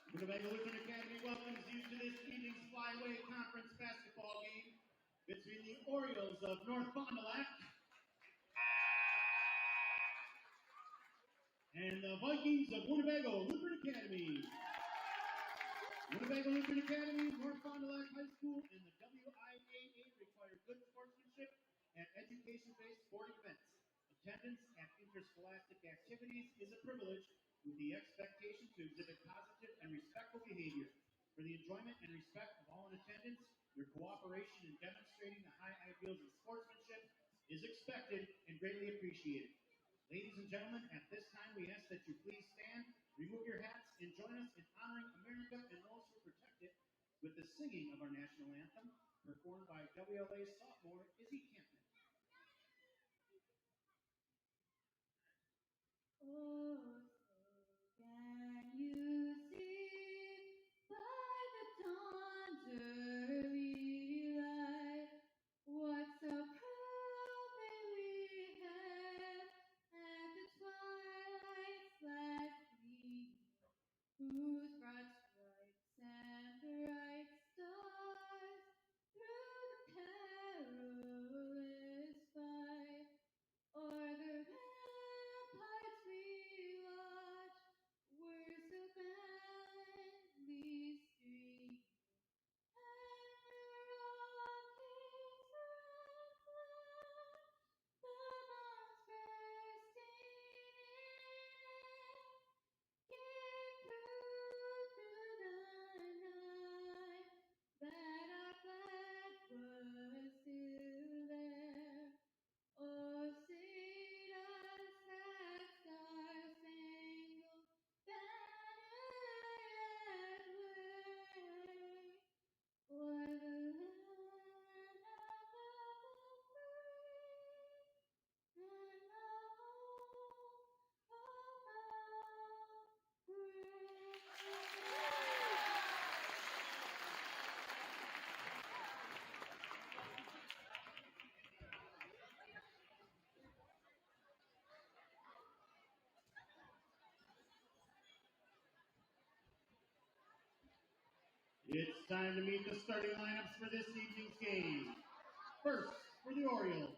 Winnebago Lutheran Academy welcomes you to this evening's Flyway Conference basketball game between the Orioles of North Fond du Lac and the Vikings of Winnebago Lutheran Academy. Winnebago Lutheran Academy, North Fond du Lac High School, and the WIAA require good sportsmanship and education-based sporting events. Attendance at interscholastic activities is a privilege with the expectation to exhibit positive and respectful behavior. For the enjoyment and respect of all in attendance, your cooperation in demonstrating the high ideals of sportsmanship is expected and greatly appreciated. Ladies and gentlemen, at this time we ask that you please stand, remove your hats, and join us in honoring America and those who protect it with the singing of our national anthem, performed by WLA sophomore Izzy Campman. Oh, can you see by the dawn's early light what so proudly we hailed at the twilight's last gleam, whose broad stripes and bright stars through the perilous fight o'er the ramparts we watched were so gallantly streamed, and the rockets reflect the dawn's bursting in, gave proof through the night that our flag was still there. Oh, sing us that star-spangled banner yet wave, o'er the land of the free and the home of the brave. It's time to meet the starting lineups for this evening's game. First, for the Orioles,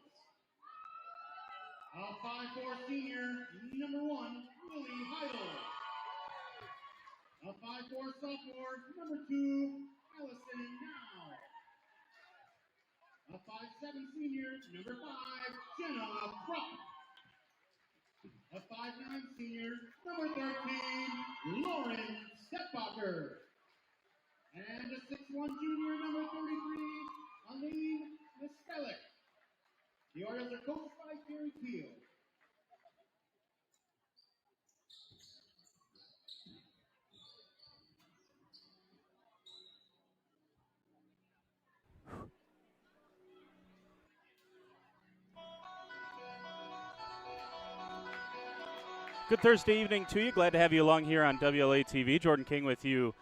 a 5'4" senior, number 1, Lily Heidel. A 5'4" sophomore, number 2, Allison Now. A 5'7" senior, number 5, Jenna Krupp. A 5'9" senior, number 13, Lauren Stepbacher. And a 6'1" junior, number 33, Aline Mistelik. The Orioles are coached by Gary Peel. Good Thursday evening to you. Glad to have you along here on WLA TV. Jordan King with you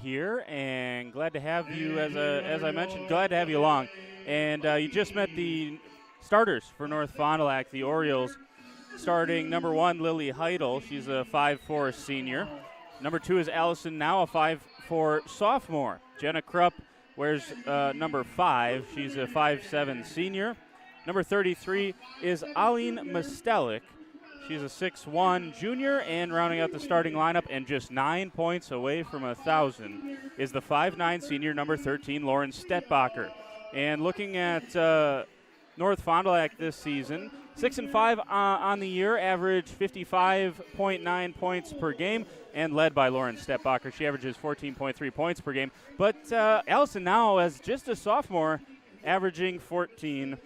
here, and glad to have you, as I mentioned, glad to have you along. And you just met the starters for North Fond du Lac, the Orioles. Starting number 1, Lily Heidel. She's a 5'4" senior. Number 2 is Allison Now, a 5'4" sophomore. Jenna Krupp wears number 5. She's a 5'7" senior. Number 33 is Aline Mistelik. She's a 6'1" junior, and rounding out the starting lineup and just 9 points away from 1,000 is the 5'9" senior, number 13, Lauren Stetbacher. And looking at North Fond du Lac this season, 6-5 on the year, average 55.9 points per game, and led by Lauren Stettbacher. She averages 14.3 points per game. But Allison now, as just a sophomore, averaging 14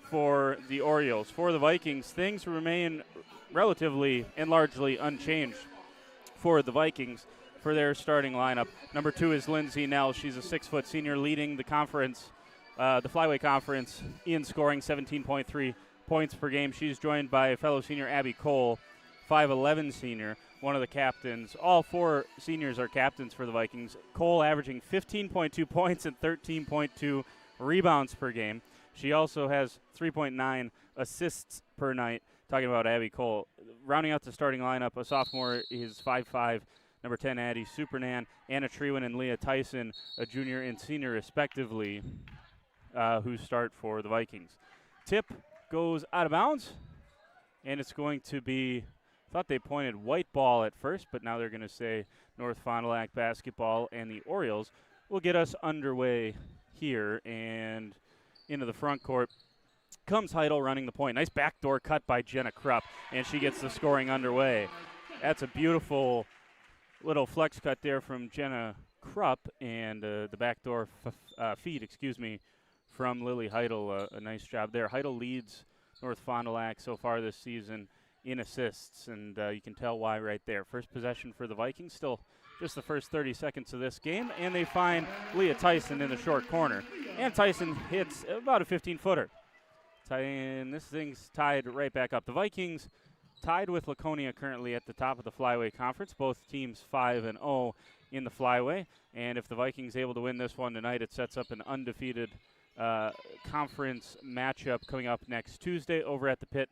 for the Orioles. For the Vikings, things remain relatively and largely unchanged for the Vikings for their starting lineup. Number 2 is Lindsay Nell. She's a 6-foot senior leading the conference, the Flyway Conference, in scoring 17.3 points per game. She's joined by fellow senior Abby Cole, 5'11 senior, one of the captains. All 4 seniors are captains for the Vikings. Cole averaging 15.2 points and 13.2 rebounds per game. She also has 3.9 assists per night. Talking about Abby Cole. Rounding out the starting lineup, a sophomore is 5'5", number 10, Addie Supernan, Anna Trewin, and Leah Tyson, a junior and senior respectively, who start for the Vikings. Tip goes out of bounds, and it's going to be, thought they pointed white ball at first, but now they're going to say North Fond du Lac basketball, and the Orioles will get us underway here. And into the front court comes Heidel running the point. Nice backdoor cut by Jenna Krupp, and she gets the scoring underway. That's a beautiful little flex cut there from Jenna Krupp, and the backdoor feed, from Lily Heidel. A nice job there. Heidel leads North Fond du Lac so far this season in assists, and you can tell why right there. First possession for the Vikings, still just the first 30 seconds of this game, and they find Leah Tyson in the short corner. And Tyson hits about a 15-footer. And this thing's tied right back up. The Vikings tied with Laconia currently at the top of the Flyway Conference. Both teams 5-0 in the Flyway. And if the Vikings able to win this one tonight, it sets up an undefeated conference matchup coming up next Tuesday over at the pit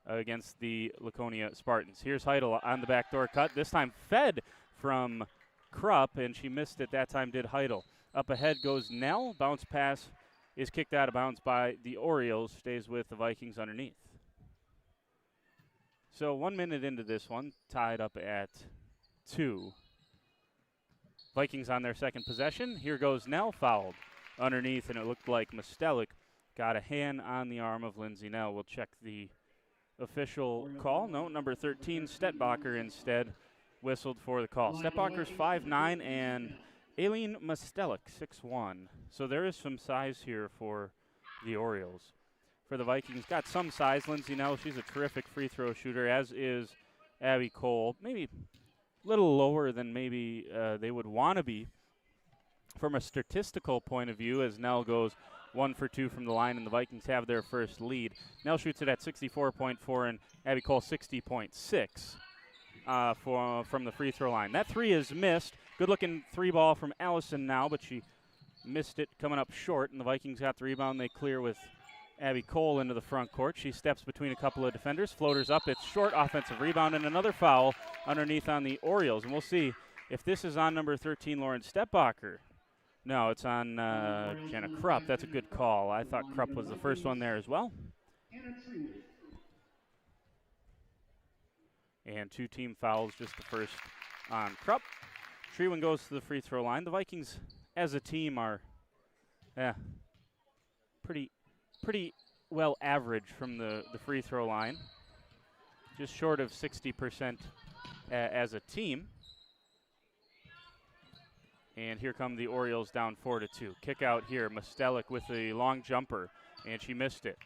against the Laconia Spartans. Here's Heidel on the backdoor cut. This time fed from Krupp, and she missed it that time, did Heidel. Up ahead goes Nell. Bounce pass is kicked out of bounds by the Orioles. Stays with the Vikings underneath. So 1 minute into this one, tied up at 2. Vikings on their second possession. Here goes Nell, fouled underneath, and it looked like Mostelik got a hand on the arm of Lindsay Nell. We'll check the official call. No, number 13, Stettbacher, instead whistled for the call. Stettbacher's 5'9", and Aileen Mostelik, 6'1". So there is some size here for the Orioles. For the Vikings, got some size. Lindsay Nell, she's a terrific free throw shooter, as is Abby Cole. Maybe a little lower than maybe they would want to be from a statistical point of view, as Nell goes 1 for 2 from the line, and the Vikings have their first lead. Nell shoots it at 64.4, and Abby Cole 60.6 from the free throw line. That 3 is missed. Good-looking 3-ball from Allison now, but she missed it coming up short, and the Vikings got the rebound. They clear with Abby Cole into the front court. She steps between a couple of defenders, floaters up. It's short, offensive rebound, and another foul underneath on the Orioles. And we'll see if this is on number 13, Lauren Stettbacher. No, it's on Jenna Krupp. That's a good call. I thought Krupp was the first one there as well. And 2 team fouls, just the first on Krupp. Trewin goes to the free throw line. The Vikings, as a team, are pretty well average from the free throw line. Just short of 60% as a team. And here come the Orioles down 4-2. Kick out here, Mostelik with a long jumper, and she missed it.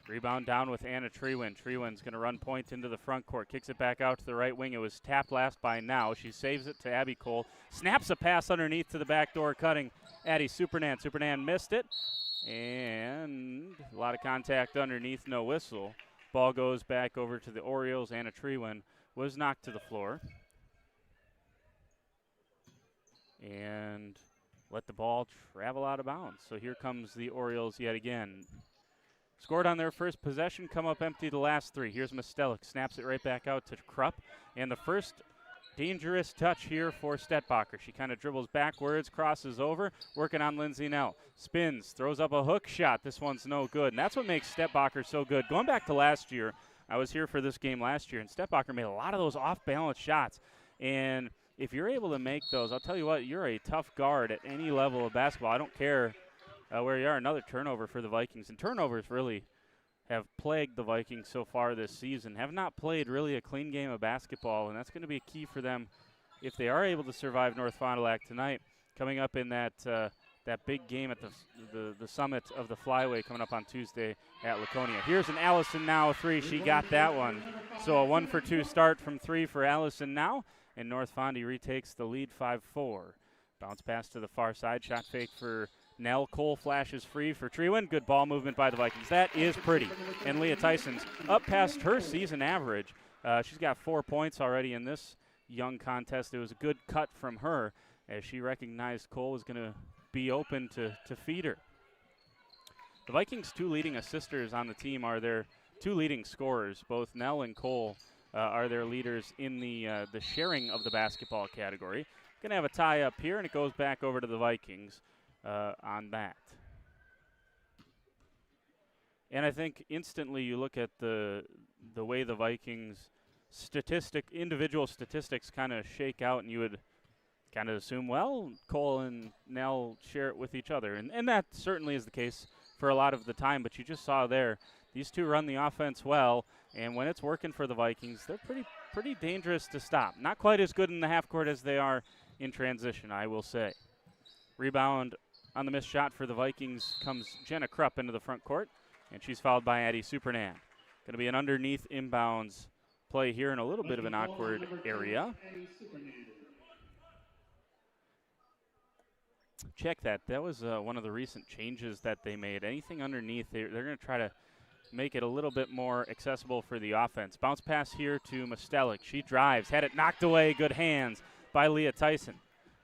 Rebound down with Anna Trewin. Trewin's going to run point into the front court. Kicks it back out to the right wing. It was tapped last by Now. She saves it to Abby Cole. Snaps a pass underneath to the back door, cutting Addie Supernan. Supernan missed it. And a lot of contact underneath, no whistle. Ball goes back over to the Orioles. Anna Trewin was knocked to the floor. And let the ball travel out of bounds. So here comes the Orioles yet again. Scored on their first possession, come up empty the last 3. Here's Mostelik, snaps it right back out to Krupp. And the first dangerous touch here for Stettbacher. She kind of dribbles backwards, crosses over, working on Lindsay Nell. Spins, throws up a hook shot. This one's no good. And that's what makes Stettbacher so good. Going back to last year, I was here for this game last year, and Stettbacher made a lot of those off-balance shots. And if you're able to make those, I'll tell you what, you're a tough guard at any level of basketball. I don't care where you are, another turnover for the Vikings. And turnovers really have plagued the Vikings so far this season. Have not played really a clean game of basketball, and that's going to be a key for them if they are able to survive North Fond du Lac tonight. Coming up in that big game at the summit of the Flyway coming up on Tuesday at Laconia. Here's an Allison Now three. She got that one. So a 1-for-2 start from three for Allison Now, and North Fondy retakes the lead 5-4. Bounce pass to the far side. Shot fake for Nell. Cole flashes free for Treewin. Good ball movement by the Vikings. That is pretty. And Leah Tyson's up past her season average. She's got 4 points already in this young contest. It was a good cut from her as she recognized Cole was going to be open to feed her. The Vikings' two leading assisters on the team are their two leading scorers. Both Nell and Cole are their leaders in the sharing of the basketball category. Going to have a tie up here, and it goes back over to the Vikings on that. And I think instantly you look at the way the Vikings individual statistics kind of shake out, and you would kind of assume, well, Cole and Nell share it with each other. And that certainly is the case for a lot of the time, but you just saw there, these two run the offense well, and when it's working for the Vikings, they're pretty dangerous to stop. Not quite as good in the half court as they are in transition, I will say. Rebound on the missed shot for the Vikings comes Jenna Krupp into the front court, and she's fouled by Addie Supernan. Going to be an underneath inbounds play here in a little bit of an awkward area. Check that. That was one of the recent changes that they made. Anything underneath, they're going to try to make it a little bit more accessible for the offense. Bounce pass here to Mostelik. She drives, had it knocked away. Good hands by Leah Tyson.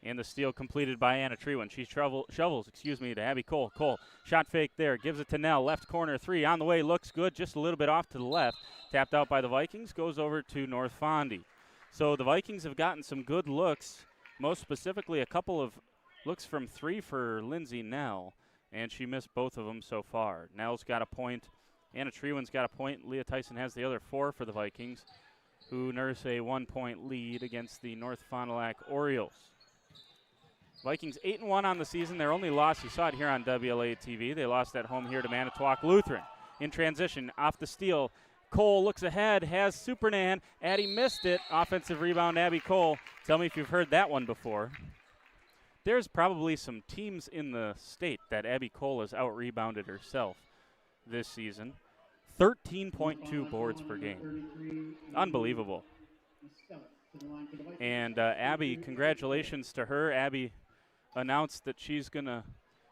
And the steal completed by Anna Treewin. She shovels to Abby Cole. Cole, shot fake there, gives it to Nell. Left corner three, on the way, looks good, just a little bit off to the left. Tapped out by the Vikings, goes over to North Fondy. So the Vikings have gotten some good looks, most specifically a couple of looks from three for Lindsay Nell, and she missed both of them so far. Nell's got a point. Anna Treewin's got a point. Leah Tyson has the other four for the Vikings, who nurse a 1-point lead against the North Fond du Lac Orioles. Vikings 8-1 on the season. Their only loss, you saw it here on WLA TV. They lost at home here to Manitowoc Lutheran. In transition, off the steal, Cole looks ahead, has Supernan. Addie missed it. Offensive rebound, Abby Cole. Tell me if you've heard that one before. There's probably some teams in the state that Abby Cole has out-rebounded herself this season. 13.2 boards per game. Unbelievable. And Abby, congratulations to her. Abby announced that she's going to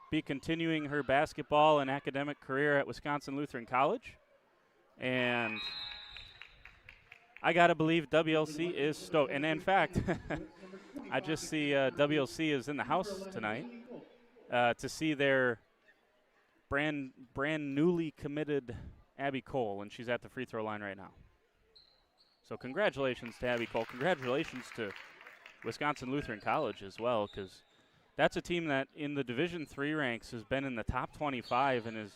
be continuing her basketball and academic career at Wisconsin Lutheran College. And I got to believe WLC is stoked. And in fact, I just see WLC is in the house tonight to see their brand newly committed Abby Cole, and she's at the free throw line right now. So congratulations to Abby Cole. Congratulations to Wisconsin Lutheran College as well, because that's a team that in the Division III ranks has been in the top 25 and is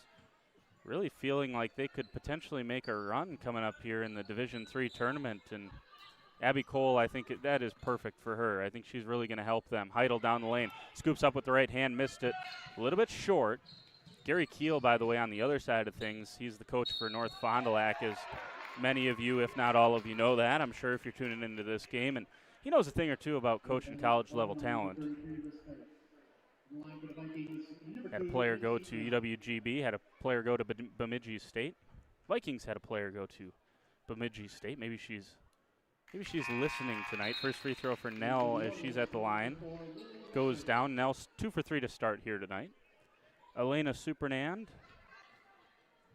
really feeling like they could potentially make a run coming up here in the Division III tournament. And Abby Cole, I think that is perfect for her. I think she's really going to help them. Heidel down the lane, scoops up with the right hand, missed it. A little bit short. Gary Keel, by the way, on the other side of things, he's the coach for North Fond du Lac, as many of you, if not all of you, know that. I'm sure if you're tuning into this game. And he knows a thing or two about coaching college-level talent. Had a player go to UWGB, had a player go to Bemidji State. Vikings had a player go to Bemidji State. Maybe she's listening tonight. First free throw for Nell as she's at the line. Goes down. Nell's 2 for 3 to start here tonight. Elena Supernand.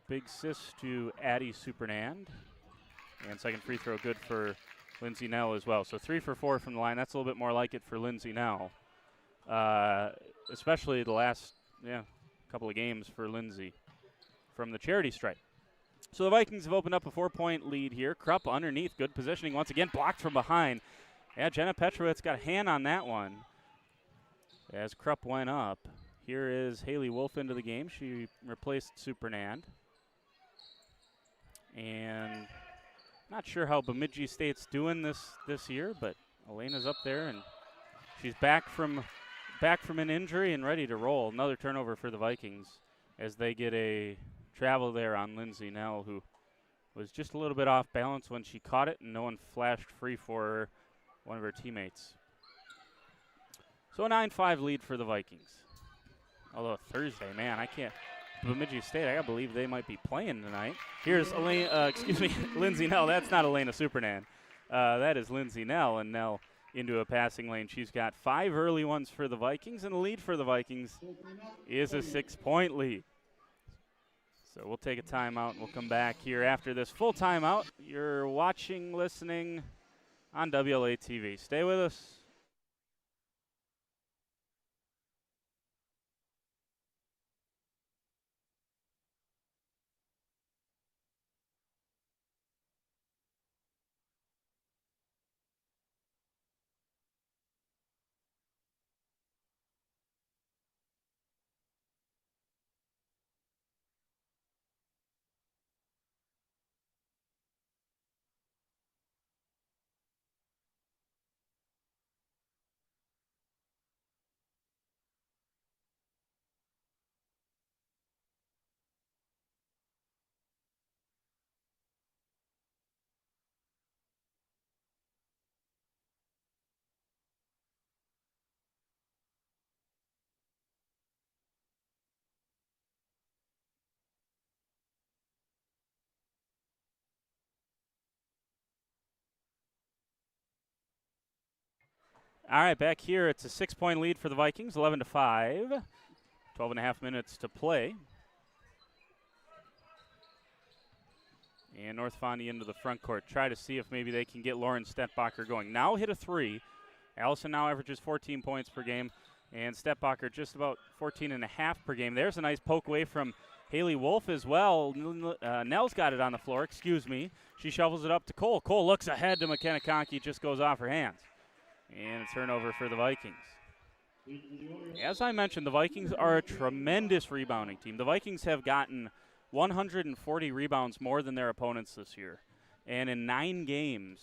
Big assist to Addie Supernand. And second free throw good for Lindsay Nell as well. So 3 for 4 from the line. That's a little bit more like it for Lindsay Nell. Especially the last couple of games for Lindsay from the charity stripe. So the Vikings have opened up a 4-point lead here. Krupp underneath, good positioning once again, blocked from behind. Yeah, Jenna Petrowitz got a hand on that one as Krupp went up. Here is Haley Wolf into the game. She replaced Supernand. And not sure how Bemidji State's doing this year, but Elena's up there, and she's back from back from an injury and ready to roll. Another turnover for the Vikings as they get a travel there on Lindsay Nell, who was just a little bit off balance when she caught it, and no one flashed free for her, one of her teammates. So a 9-5 lead for the Vikings. Although Thursday, man, I can't. Bemidji State, I gotta believe they might be playing tonight. Here's Lindsay Nell. That's not Elena Supernan. That is Lindsay Nell, and Nell into a passing lane. She's got 5 early ones for the Vikings, and the lead for the Vikings is a 6-point lead. So we'll take a timeout, and we'll come back here after this full timeout. You're watching, listening on WLA TV. Stay with us. All right, back here, it's a 6-point lead for the Vikings, 11-5. 12.5 minutes to play. And North Fondy into the front court. Try to see if maybe they can get Lauren Stetbacher going. Now hit a 3. Allison now averages 14 points per game. And Stetbacher just about 14.5 per game. There's a nice poke away from Haley Wolf as well. Nell's got it on the floor, excuse me. She shovels it up to Cole. Cole looks ahead to McKenna Conkey, just goes off her hands. And a turnover for the Vikings. As I mentioned, the Vikings are a tremendous rebounding team. The Vikings have gotten 140 rebounds more than their opponents this year. And in 9 games,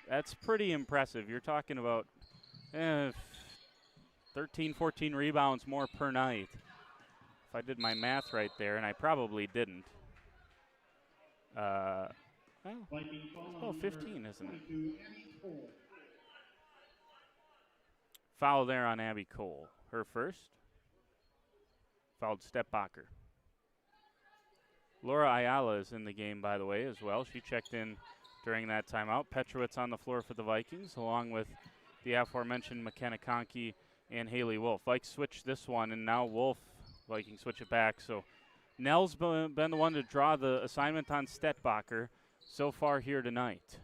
that's pretty impressive. You're talking about 13, 14 rebounds more per night. If I did my math right there, and I probably didn't. Well, 15, isn't it? Foul there on Abby Cole. Her first. Fouled Stetbacher. Laura Ayala is in the game, by the way, as well. She checked in during that timeout. Petrowitz on the floor for the Vikings, along with the aforementioned McKenna Conkey and Haley Wolf. Vikes switch this one, and now Wolf, Vikings switch it back. So Nell's been the one to draw the assignment on Stetbacher so far here tonight.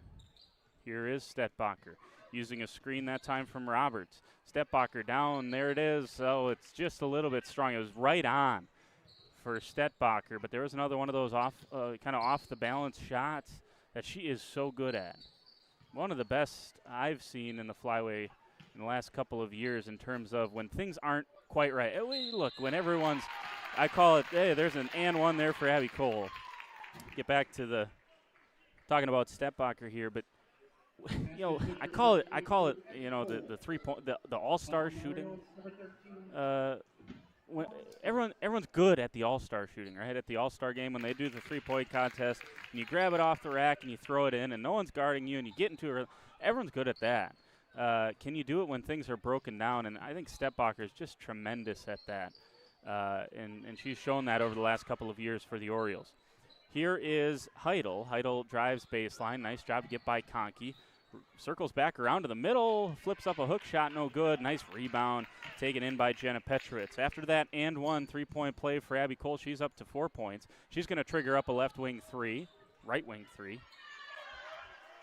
Here is Stetbacher using a screen that time from Roberts. Stetbacher down, there it is. Oh, it's just a little bit strong. It was right on for Stetbacher, but there was another one of those kind of off the balance shots that she is so good at. One of the best I've seen in the Flyway in the last couple of years in terms of when things aren't quite right. Look, when everyone's, I call it, hey, there's an and one there for Abby Cole. Get back to the talking about Stetbacher here, but I call it, the 3-point, the all-star shooting. When everyone's good at the all-star shooting, right? At the all-star game when they do the 3-point contest, and you grab it off the rack and you throw it in, and no one's guarding you, and you get into it. Everyone's good at that. Can you do it when things are broken down? And I think Stetbacher is just tremendous at that, and she's shown that over the last couple of years for the Orioles. Here is Heidel. Heidel drives baseline. Nice job to get by Conkey. Circles back around to the middle. Flips up a hook shot. No good. Nice rebound. Taken in by Jenna Petrowitz. After that and one 3-point play for Abby Cole, she's up to 4 points. She's going to trigger up a left wing 3. Right wing 3.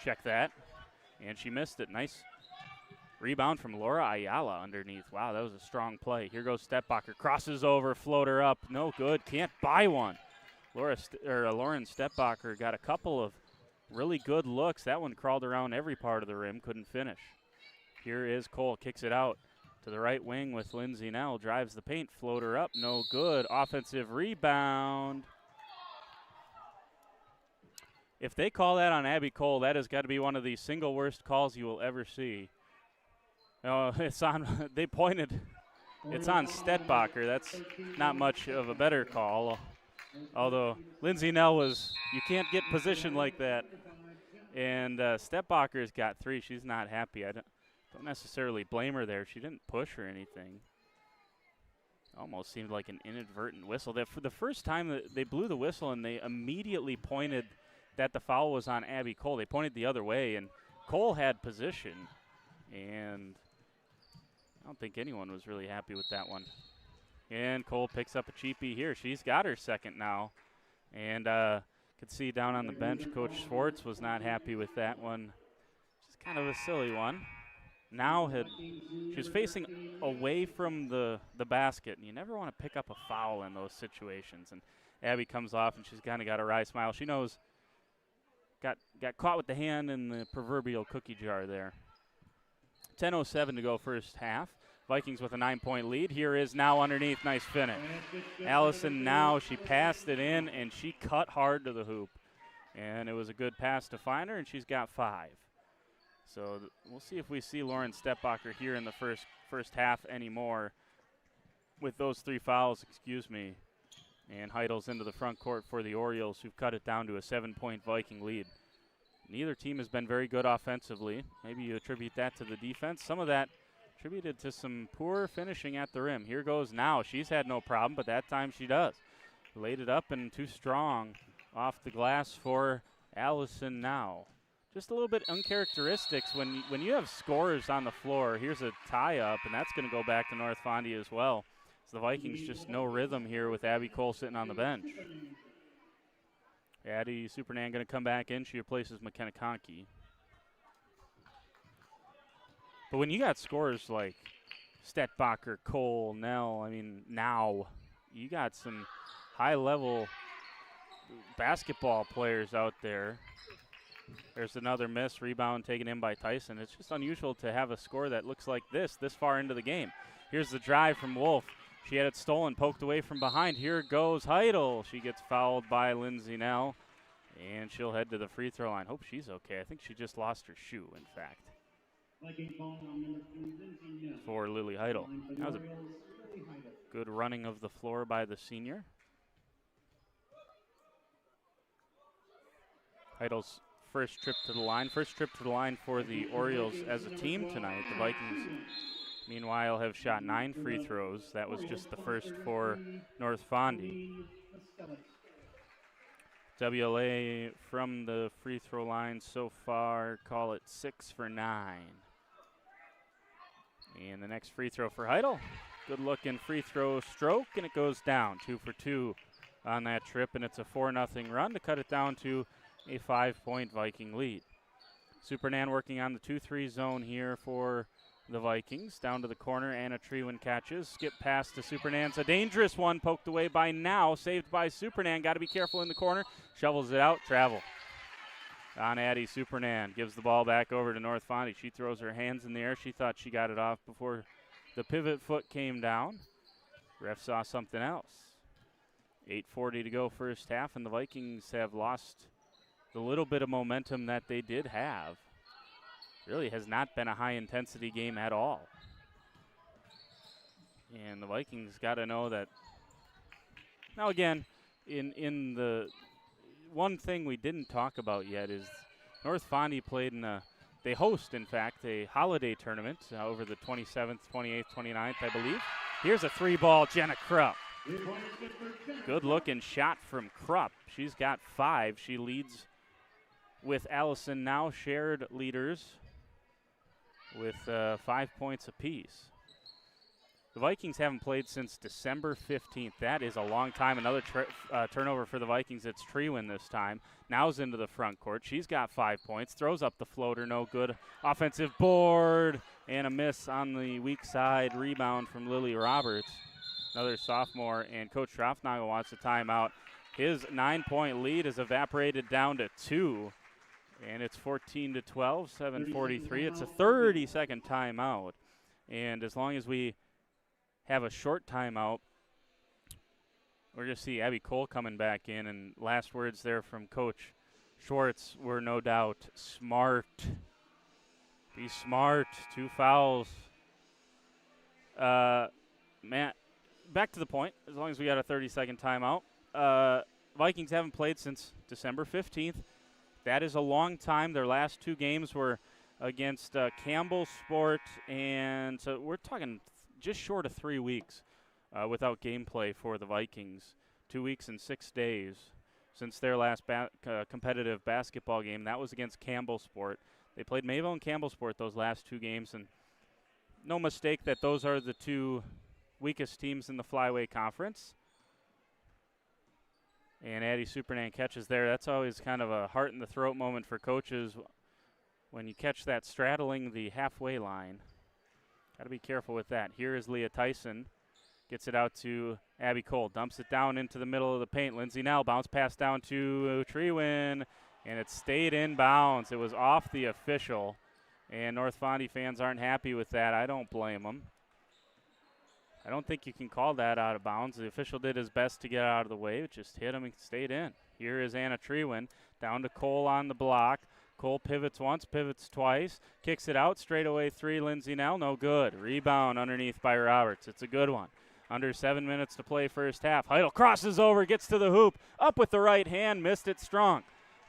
Check that. And she missed it. Nice rebound from Laura Ayala underneath. Wow, that was a strong play. Here goes Stetbacher. Crosses over. Floater up. No good. Can't buy one. Lauren Stetbacher got a couple of really good looks. That one crawled around every part of the rim, couldn't finish. Here is Cole, kicks it out to the right wing with Lindsay Nell, drives the paint, floater up, no good. Offensive rebound. If they call that on Abby Cole, that has got to be one of the single worst calls you will ever see. It's on. They pointed. It's on Stetbacher. That's not much of a better call. Although Lindsay Nell was, you can't get position like that. And Stetbacher's got 3. She's not happy. I don't necessarily blame her there. She didn't push or anything. Almost seemed like an inadvertent whistle. For the first time that they blew the whistle and they immediately pointed that the foul was on Abby Cole. They pointed the other way, and Cole had position. And I don't think anyone was really happy with that one. And Cole picks up a cheapie here. She's got her second now. And could see down on the bench, Coach Schwartz was not happy with that one. Just kind of a silly one. Now she was facing away from the basket, and you never want to pick up a foul in those situations. And Abby comes off, and she's kind of got a wry smile. She knows, got caught with the hand in the proverbial cookie jar there. 10:07 to go first half. Vikings with a 9-point lead. Here is now underneath. Nice finish. Allison now, she passed it in, and she cut hard to the hoop. And it was a good pass to find her, and she's got 5. So we'll see if we see Lauren Stetbacher here in the first half anymore with those 3 fouls, And Heidel's into the front court for the Orioles, who've cut it down to a 7-point Viking lead. Neither team has been very good offensively. Maybe you attribute that to the defense. Some of that attributed to some poor finishing at the rim. Here goes now. She's had no problem, but that time she does. Laid it up and too strong off the glass for Allison now. Just a little bit uncharacteristic when you have scorers on the floor. Here's a tie-up, and that's going to go back to North Fondy as well. So the Vikings just no rhythm here with Abby Cole sitting on the bench. Addie Supernan going to come back in. She replaces McKenna Conkey. But when you got scorers like Stetbacher, Cole, Nell, now you got some high-level basketball players out there. There's another miss, rebound taken in by Tyson. It's just unusual to have a score that looks like this far into the game. Here's the drive from Wolf. She had it stolen, poked away from behind. Here goes Heidel. She gets fouled by Lindsay Nell, and she'll head to the free throw line. Hope she's okay. I think she just lost her shoe, in fact, for Lily Heidel. That was a good running of the floor by the senior. Heidel's first trip to the line for the Orioles as a team tonight. The Vikings, meanwhile, have shot 9 free throws. That was just the first for North Fondy. WLA from the free throw line so far, call it 6 for 9. And the next free throw for Heidel. Good looking free throw stroke, and it goes down. 2 for 2 on that trip, and it's a 4-0 run to cut it down to a 5-point Viking lead. Supernan working on the 2-3 zone here for the Vikings. Down to the corner, Anna Trewin catches. Skip pass to Supernan's a dangerous one, poked away by Now, saved by Supernan. Got to be careful in the corner. Shovels it out, travel. On Addie Supernan gives the ball back over to North Fondy. She throws her hands in the air. She thought she got it off before the pivot foot came down. Ref saw something else. 8:40 to go first half, and the Vikings have lost the little bit of momentum that they did have. Really has not been a high-intensity game at all. And the Vikings got to know that. Now, again, in the one thing we didn't talk about yet is North Fondy played they host, in fact, a holiday tournament over the 27th, 28th, 29th, I believe. Here's a 3-ball, Jenna Krupp. Good-looking shot from Krupp. She's got 5. She leads with Allison Now, shared leaders with 5 points apiece. The Vikings haven't played since December 15th. That is a long time. Another turnover for the Vikings. It's Trewin this time. Now's into the front court. She's got 5 points. Throws up the floater. No good. Offensive board. And a miss on the weak side. Rebound from Lily Roberts. Another sophomore. And Coach Strafnagel wants a timeout. His 9-point lead is evaporated down to 2. And it's 14-12, 7:43. It's a 30-second timeout. And as long as we have a short timeout, we're going to see Abby Cole coming back in. And last words there from Coach Schwartz were no doubt smart. Be smart. 2 fouls Matt, back to the point, as long as we got a 30-second timeout. Vikings haven't played since December 15th. That is a long time. Their last two games were against Campbell Sport, and so we're talking just short of 3 weeks without gameplay for the Vikings. 2 weeks and 6 days since their last competitive basketball game. That was against Campbell Sport. They played Mayville and Campbell Sport those last two games, and no mistake that those are the two weakest teams in the Flyway Conference. And Addie Supernan catches there. That's always kind of a heart-in-the-throat moment for coaches when you catch that straddling the halfway line. Got to be careful with that. Here is Leah Tyson. Gets it out to Abby Cole. Dumps it down into the middle of the paint. Lindsay Nell bounce pass down to Trewin, and it stayed in bounds. It was off the official, and North Fondy fans aren't happy with that. I don't blame them. I don't think you can call that out of bounds. The official did his best to get out of the way. It just hit him and stayed in. Here is Anna Trewin down to Cole on the block. Cole pivots once, pivots twice, kicks it out, straightaway three, Lindsay Nell, no good. Rebound underneath by Roberts. It's a good one. Under 7 minutes to play first half. Heidel crosses over, gets to the hoop, up with the right hand, missed it strong.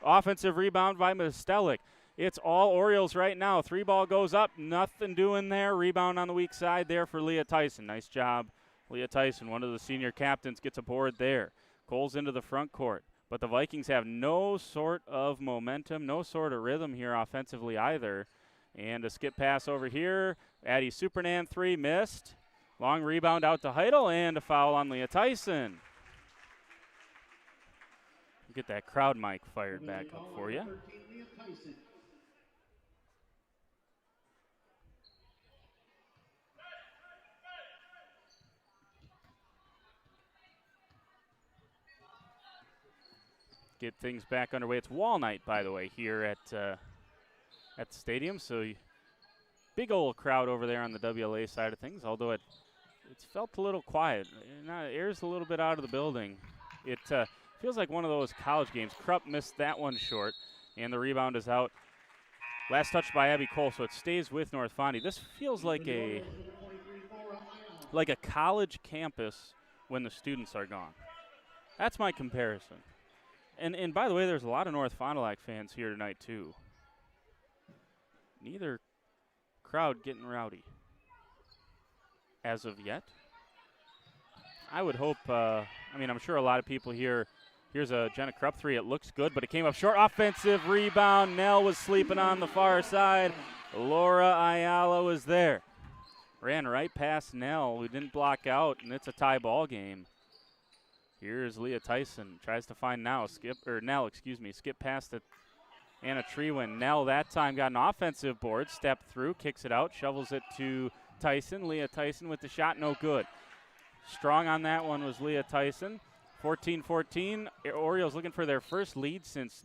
Offensive rebound by Mostelik. It's all Orioles right now. Three ball goes up, nothing doing there. Rebound on the weak side there for Leah Tyson. Nice job, Leah Tyson, one of the senior captains, gets a board there. Cole's into the front court. But the Vikings have no sort of momentum, no sort of rhythm here offensively either. And a skip pass over here. Addie Supernan three, missed. Long rebound out to Heidel, and a foul on Leah Tyson. Get that crowd mic fired back up for you. Get things back underway. It's Wall Night, by the way, here at the stadium. So big old crowd over there on the WLA side of things, although it's felt a little quiet. Air's a little bit out of the building. It feels like one of those college games. Krupp missed that one short, and the rebound is out. Last touch by Abby Cole, so it stays with North Fondy. This feels like a college campus when the students are gone. That's my comparison. And by the way, there's a lot of North Fond du Lac fans here tonight, too. Neither crowd getting rowdy as of yet. I would hope, I'm sure a lot of people here. Here's a Jenna Krupp three. It looks good, but it came up short. Offensive rebound. Nell was sleeping on the far side. Laura Ayala was there. Ran right past Nell, who didn't block out, and it's a tie ball game. Here's Leah Tyson. Tries to find Nell. Skip past it. Anna Trewin. Nell that time got an offensive board. Stepped through, kicks it out, shovels it to Tyson. Leah Tyson with the shot, no good. Strong on that one was Leah Tyson. 14-14. Orioles looking for their first lead since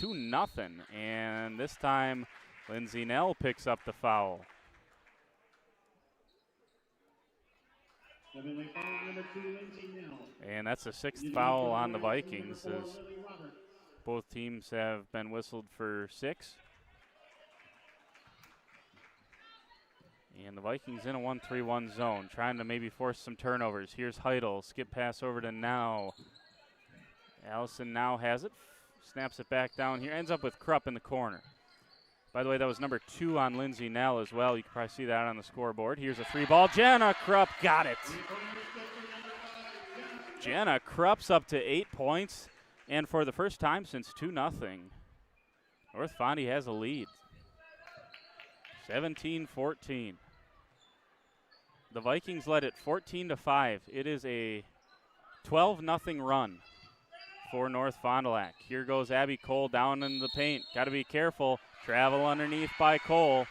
2-0. And this time, Lindsay Nell picks up the foul. And that's the sixth foul on the Vikings, as both teams have been whistled for 6. And the Vikings in a 1-3-1 zone, trying to maybe force some turnovers. Here's Heidel, skip pass over to Now. Allison Now has it, snaps it back down here, ends up with Krupp in the corner. By the way, that was number 2 on Lindsay Nell as well. You can probably see that on the scoreboard. Here's a 3-ball. Jenna Krupp got it. Jenna Krupp's up to 8 points, and for the first time since 2-0, North Fondy has a lead. 17-14. The Vikings led it 14-5. It is a 12-0 run for North Fond du Lac. Here goes Abby Cole down in the paint. Got to be careful. Travel underneath by Cole.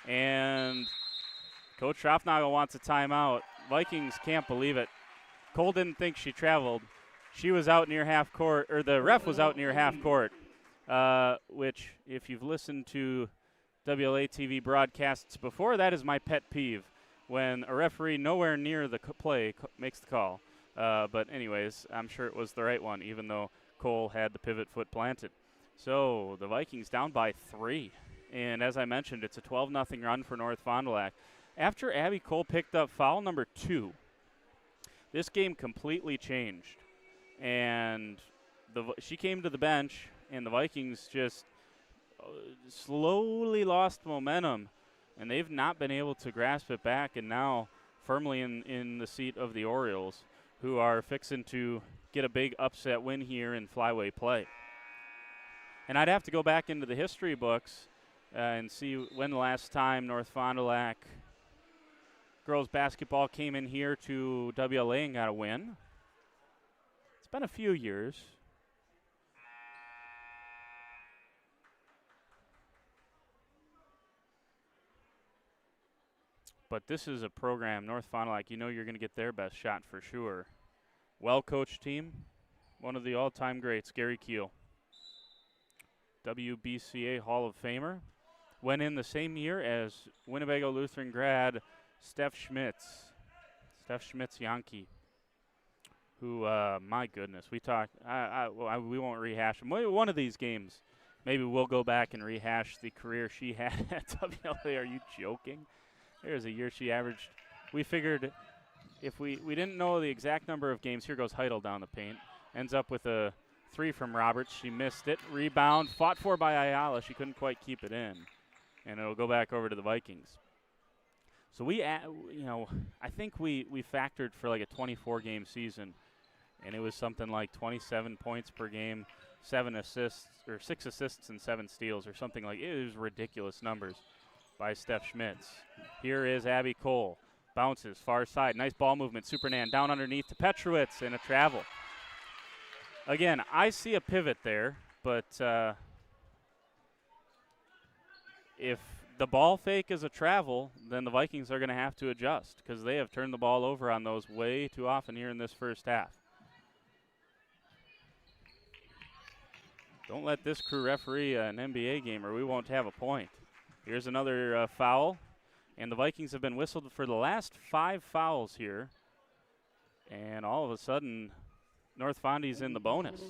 And Coach Schraffnagel wants a timeout. Vikings can't believe it. Cole didn't think she traveled. She was out near half court, or the ref was out near half court, which, if you've listened to WLA TV broadcasts before, that is my pet peeve, when a referee nowhere near the play makes the call. But anyways, I'm sure it was the right one, even though Cole had the pivot foot planted. So the Vikings down by 3. And as I mentioned, it's a 12-0 run for North Fond du Lac. After Abby Cole picked up foul number 2, this game completely changed. And she came to the bench, and the Vikings just slowly lost momentum, and they've not been able to grasp it back, and now firmly in the seat of the Orioles, who are fixing to get a big upset win here in Flyway play. And I'd have to go back into the history books and see when the last time North Fond du Lac girls basketball came in here to WLA and got a win. It's been a few years. But this is a program, North Fond du Lac, you know you're going to get their best shot for sure. Well-coached team, one of the all-time greats, Gary Keel. WBCA Hall of Famer. Went in the same year as Winnebago Lutheran grad Steph Schmitz Yankee, who, my goodness, we talked, we won't rehash him. One of these games, maybe we'll go back and rehash the career she had at WLA. Are you joking? There's a year she averaged. We figured if we didn't know the exact number of games, here goes Heidel down the paint. Ends up with a 3 from Roberts. She missed it. Rebound, fought for by Ayala. She couldn't quite keep it in. And it'll go back over to the Vikings. So I think we factored for like a 24-game season, and it was something like 27 points per game, 6 assists and 7 steals, or something like it. It was ridiculous numbers by Steph Schmitz. Here is Abby Cole. Bounces, far side. Nice ball movement. Supernan down underneath to Petrowitz and a travel. Again, I see a pivot there, but if the ball fake is a travel, then the Vikings are going to have to adjust because they have turned the ball over on those way too often here in this first half. Don't let this crew referee an NBA game or we won't have a point. Here's another foul, and the Vikings have been whistled for the last 5 fouls here, and all of a sudden North Fondy's in the bonus.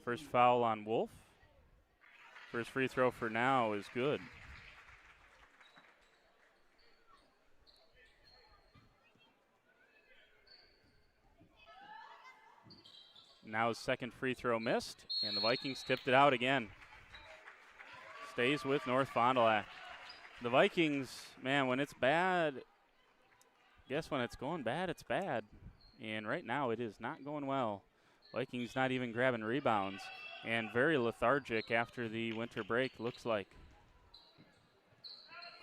First foul on Wolf. First free throw for now is good. Now his second free throw missed, and the Vikings tipped it out again. Stays with North Fond du Lac. The Vikings, man, when it's bad, guess when it's going bad, it's bad. And right now it is not going well. Vikings not even grabbing rebounds. And very lethargic after the winter break, looks like.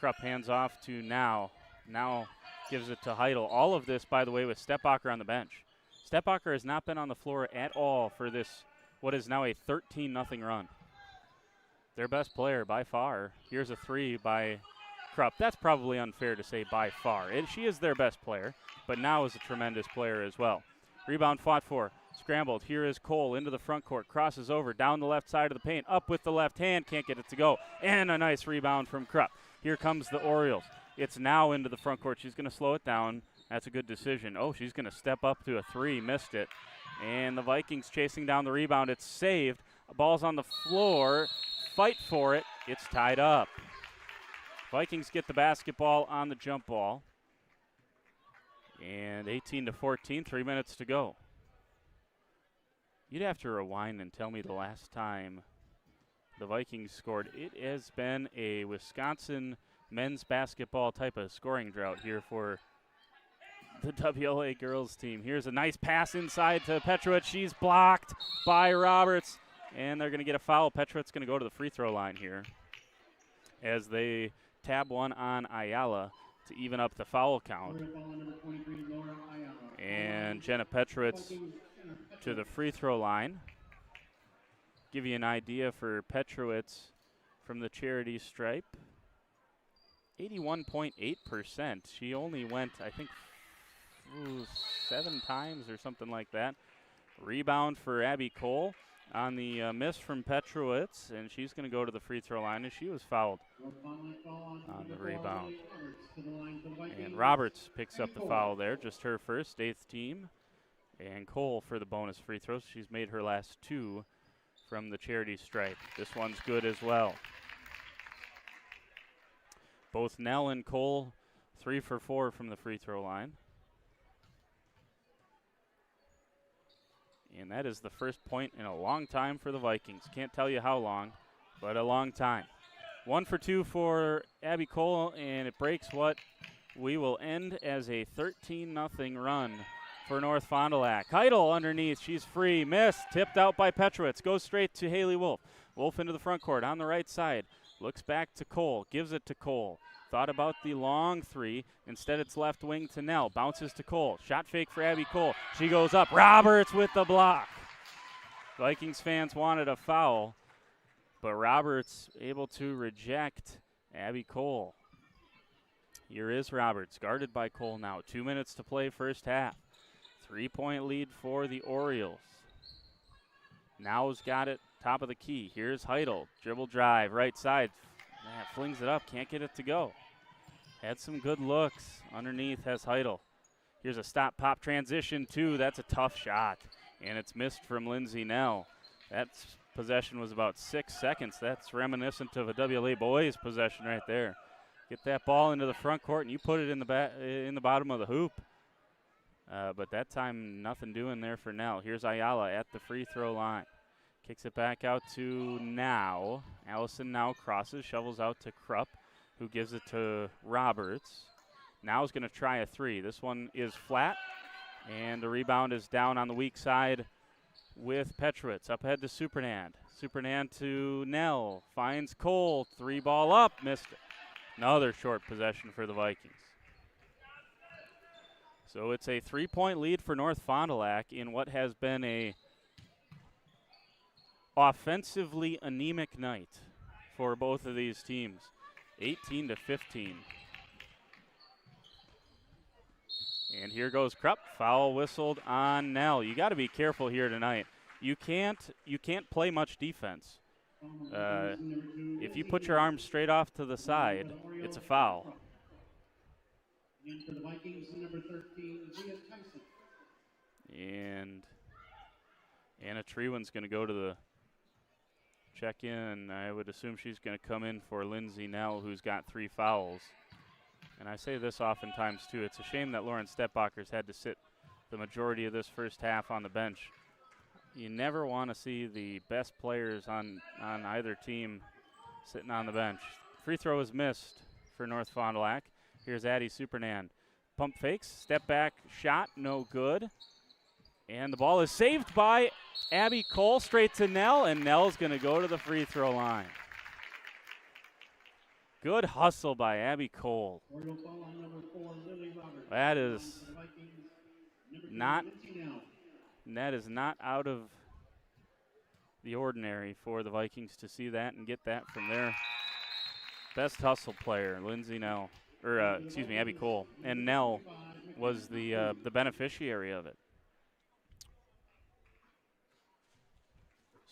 Krupp hands off to Now. Now gives it to Heidel. All of this, by the way, with Stepbacher on the bench. Stepbacher has not been on the floor at all for this, what is now a 13-0 run. Their best player by far. Here's a 3 by Krupp. That's probably unfair to say by far. She is their best player, but Now is a tremendous player as well. Rebound fought for. Scrambled. Here is Cole into the front court. Crosses over down the left side of the paint. Up with the left hand. Can't get it to go. And a nice rebound from Krupp. Here comes the Orioles. It's Now into the front court. She's going to slow it down. That's a good decision. Oh, she's going to step up to a 3. Missed it. And the Vikings chasing down the rebound. It's saved. Ball's on the floor. Fight for it. It's tied up. Vikings get the basketball on the jump ball. And 18-14, 3 minutes to go. You'd have to rewind and tell me the last time the Vikings scored. It has been a Wisconsin men's basketball type of scoring drought here for the WLA girls team. Here's a nice pass inside to Petrowitz. She's blocked by Roberts, and they're going to get a foul. Petrowitz going to go to the free throw line here as they tab one on Ayala to even up the foul count. And Jenna Petrowitz to the free throw line. Give you an idea for Petrowitz from the charity stripe. 81.8%. She only went, I think, 7 times or something like that. Rebound for Abby Cole on the miss from Petrowitz, and she's going to go to the free throw line as she was fouled on the rebound. And Roberts picks up the foul there, just her first, 8th team. And Cole for the bonus free throws. She's made her last 2 from the charity stripe. This one's good as well. Both Nell and Cole 3 for 4 from the free throw line. And that is the first point in a long time for the Vikings. Can't tell you how long, but a long time. 1 for 2 for Abby Cole, and it breaks what we will end as a 13-0 run for North Fond du Lac. Heidel underneath. She's free. Missed. Tipped out by Petrowitz. Goes straight to Haley Wolf. Wolf into the front court on the right side. Looks back to Cole. Gives it to Cole. Thought about the long three. Instead, it's left wing to Nell. Bounces to Cole. Shot fake for Abby Cole. She goes up. Roberts with the block. Vikings fans wanted a foul, but Roberts able to reject Abby Cole. Here is Roberts, guarded by Cole now. 2 minutes to play first half. 3-point lead for the Orioles. Now's got it, top of the key. Here's Heidel, dribble drive, right side. Flings it up, can't get it to go. Had some good looks. Underneath has Heidel. Here's a stop, pop, transition, two. That's a tough shot, and it's missed from Lindsay Nell. That possession was about 6 seconds. That's reminiscent of a WLA boys possession right there. Get that ball into the front court, and you put it in the bottom of the hoop. But that time, nothing doing there for Nell. Here's Ayala at the free throw line. Kicks it back out to Now. Allison Now crosses, shovels out to Krupp, who gives it to Roberts. Now's going to try a three. This one is flat, and the rebound is down on the weak side with Petrowitz. Up ahead to Supernand. Supernand to Nell. Finds Cole. Three ball up. Missed it. Another short possession for the Vikings. So it's a 3-point lead for North Fond du Lac in what has been a offensively anemic night for both of these teams. 18-15. And here goes Krupp. Foul whistled on Nell. You got to be careful here tonight. You can't play much defense. If you put your arms straight off to the side, it's a foul. And for the Vikings, number 13, Leah Tyson. And Anna Trewan's going to go to the check-in. I would assume she's going to come in for Lindsay Nell, who's got 3 fouls. And I say this oftentimes, too. It's a shame that Lauren Stepbacher's had to sit the majority of this first half on the bench. You never want to see the best players on either team sitting on the bench. Free throw is missed for North Fond du Lac. Here's Addie Supernand. Pump fakes, step back shot, no good. And the ball is saved by Abby Cole, straight to Nell, and Nell's going to go to the free throw line. Good hustle by Abby Cole. That is not out of the ordinary for the Vikings to see that and get that from their best hustle player, Lindsay Nell, or Abby Cole. And Nell was the beneficiary of it.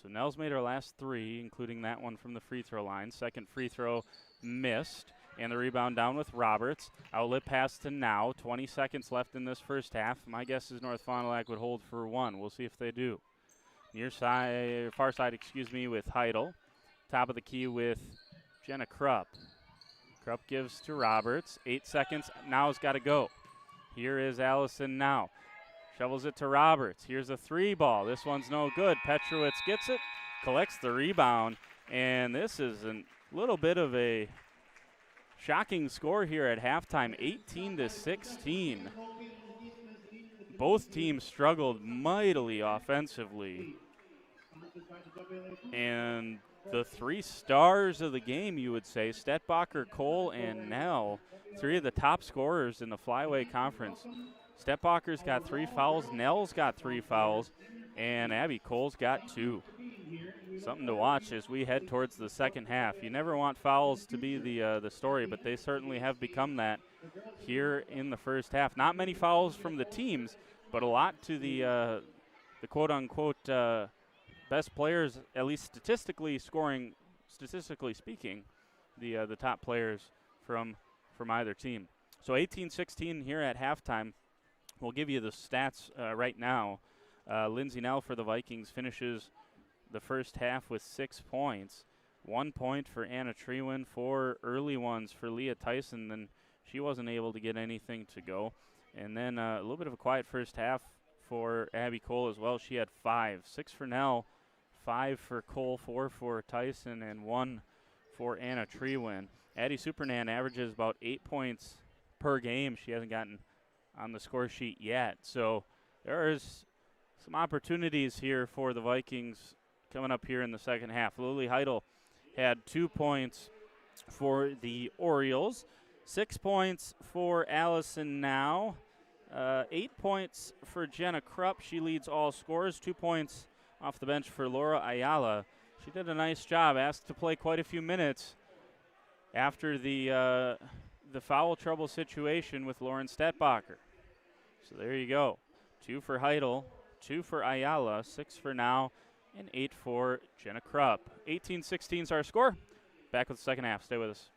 So Nell's made her last 3, including that one from the free throw line. Second free throw missed, and the rebound down with Roberts. Outlet pass to Now. 20 seconds left in this first half. My guess is North Fond du Lac would hold for 1. We'll see if they do. Far side, with Heidel. Top of the key with Jenna Krupp. Krupp gives to Roberts. 8 seconds. Now's got to go. Here is Allison Now. Shovels it to Roberts. Here's a 3 ball. This one's no good. Petrowitz gets it, collects the rebound, and this is a little bit of a shocking score here at halftime, 18-16. Both teams struggled mightily offensively, and the 3 stars of the game, you would say, Stetbacher, Cole, and Nell, 3 of the top scorers in the Flyway Conference. Stetbacher's got 3 fouls, Nell's got 3 fouls, and Abby Cole's got 2. Something to watch as we head towards the second half. You never want fouls to be the story, but they certainly have become that here in the first half. Not many fouls from the teams, but a lot to the quote-unquote best players, at least statistically speaking, the top players from either team. So 18-16 here at halftime. We'll give you the stats right now. Lindsay Nell for the Vikings finishes the first half with 6 points. 1 point for Anna Trewin, 4 early ones for Leah Tyson, then she wasn't able to get anything to go. And then a little bit of a quiet first half for Abby Cole as well. She had 5. 6 for Nell, 5 for Cole, 4 for Tyson, and 1 for Anna Trewin. Addie Supernan averages about 8 points per game. She hasn't gotten on the score sheet yet. So there's some opportunities here for the Vikings coming up here in the second half. Lily Heidel had 2 points for the Orioles, 6 points for Allison Now, 8 points for Jenna Krupp. She leads all scorers, 2 points off the bench for Laura Ayala. She did a nice job, asked to play quite a few minutes after the foul trouble situation with Lauren Stetbacher. So there you go. 2 for Heidel, 2 for Ayala, 6 for Now, and 8 for Jenna Krupp. 18-16 is our score. Back with the second half. Stay with us.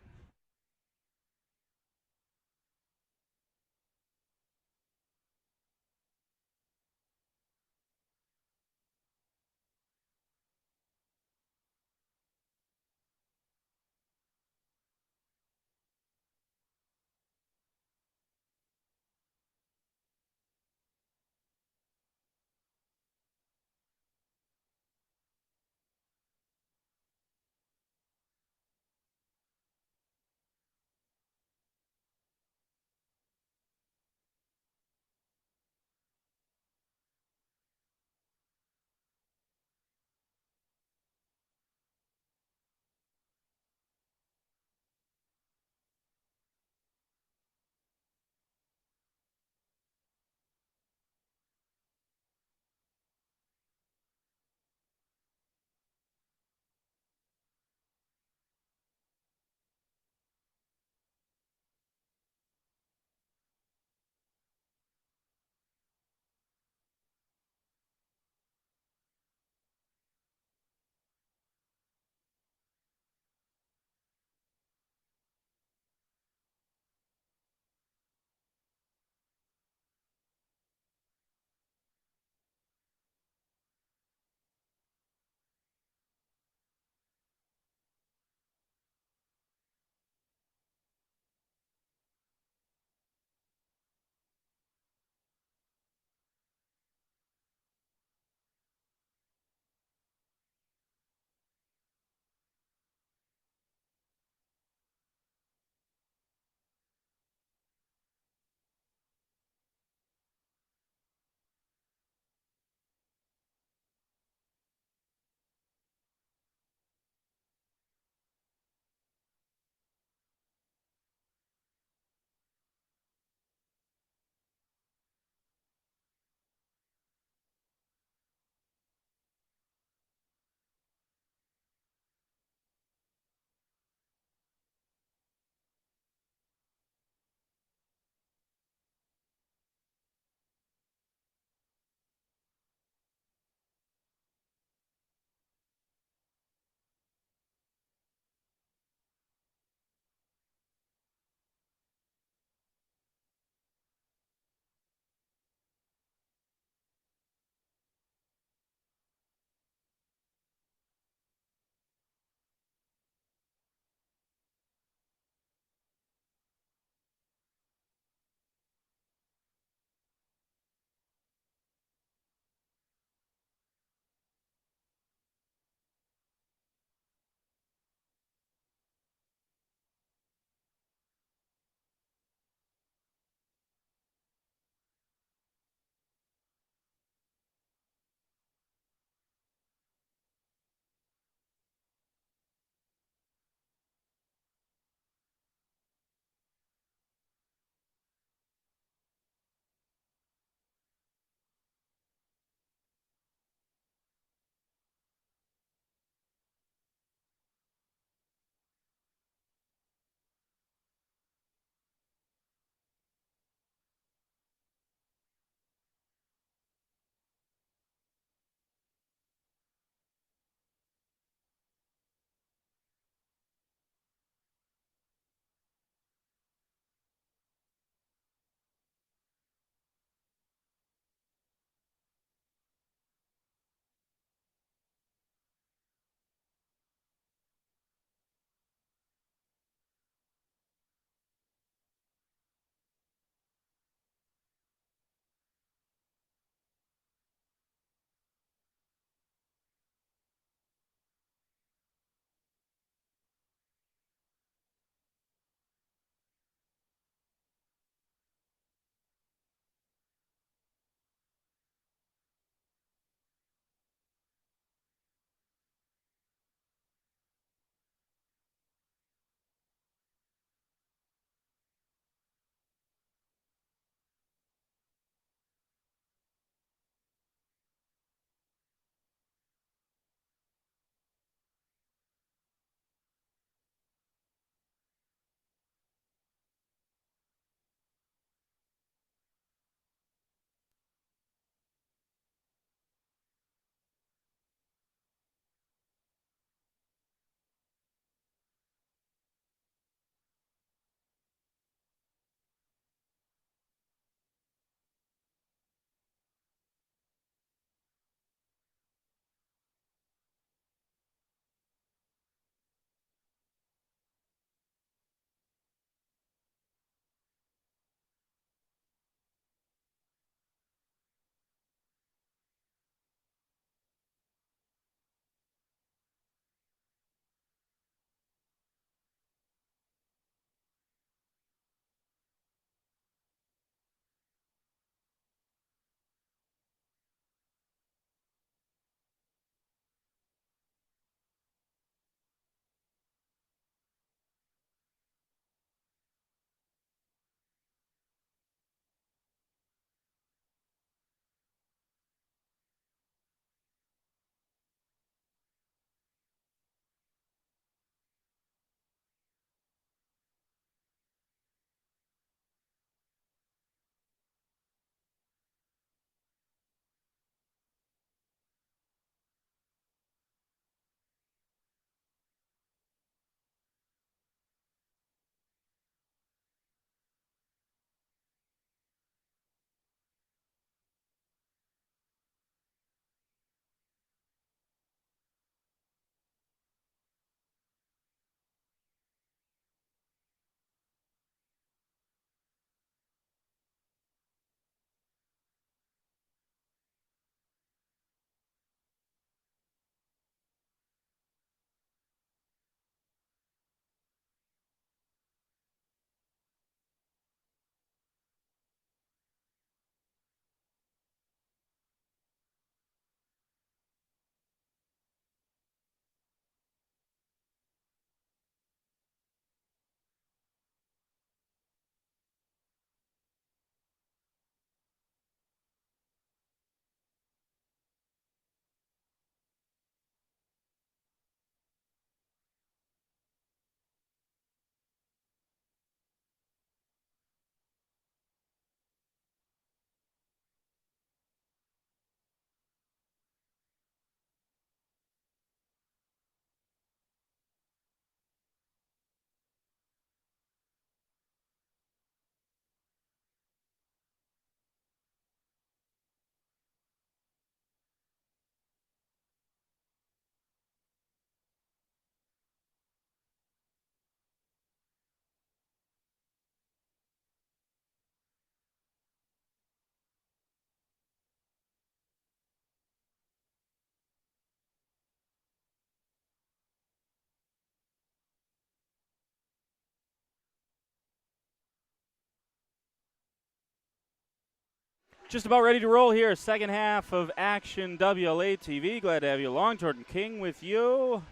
Just about ready to roll here. Second half of Action WLA TV. Glad to have you along. Jordan King with you.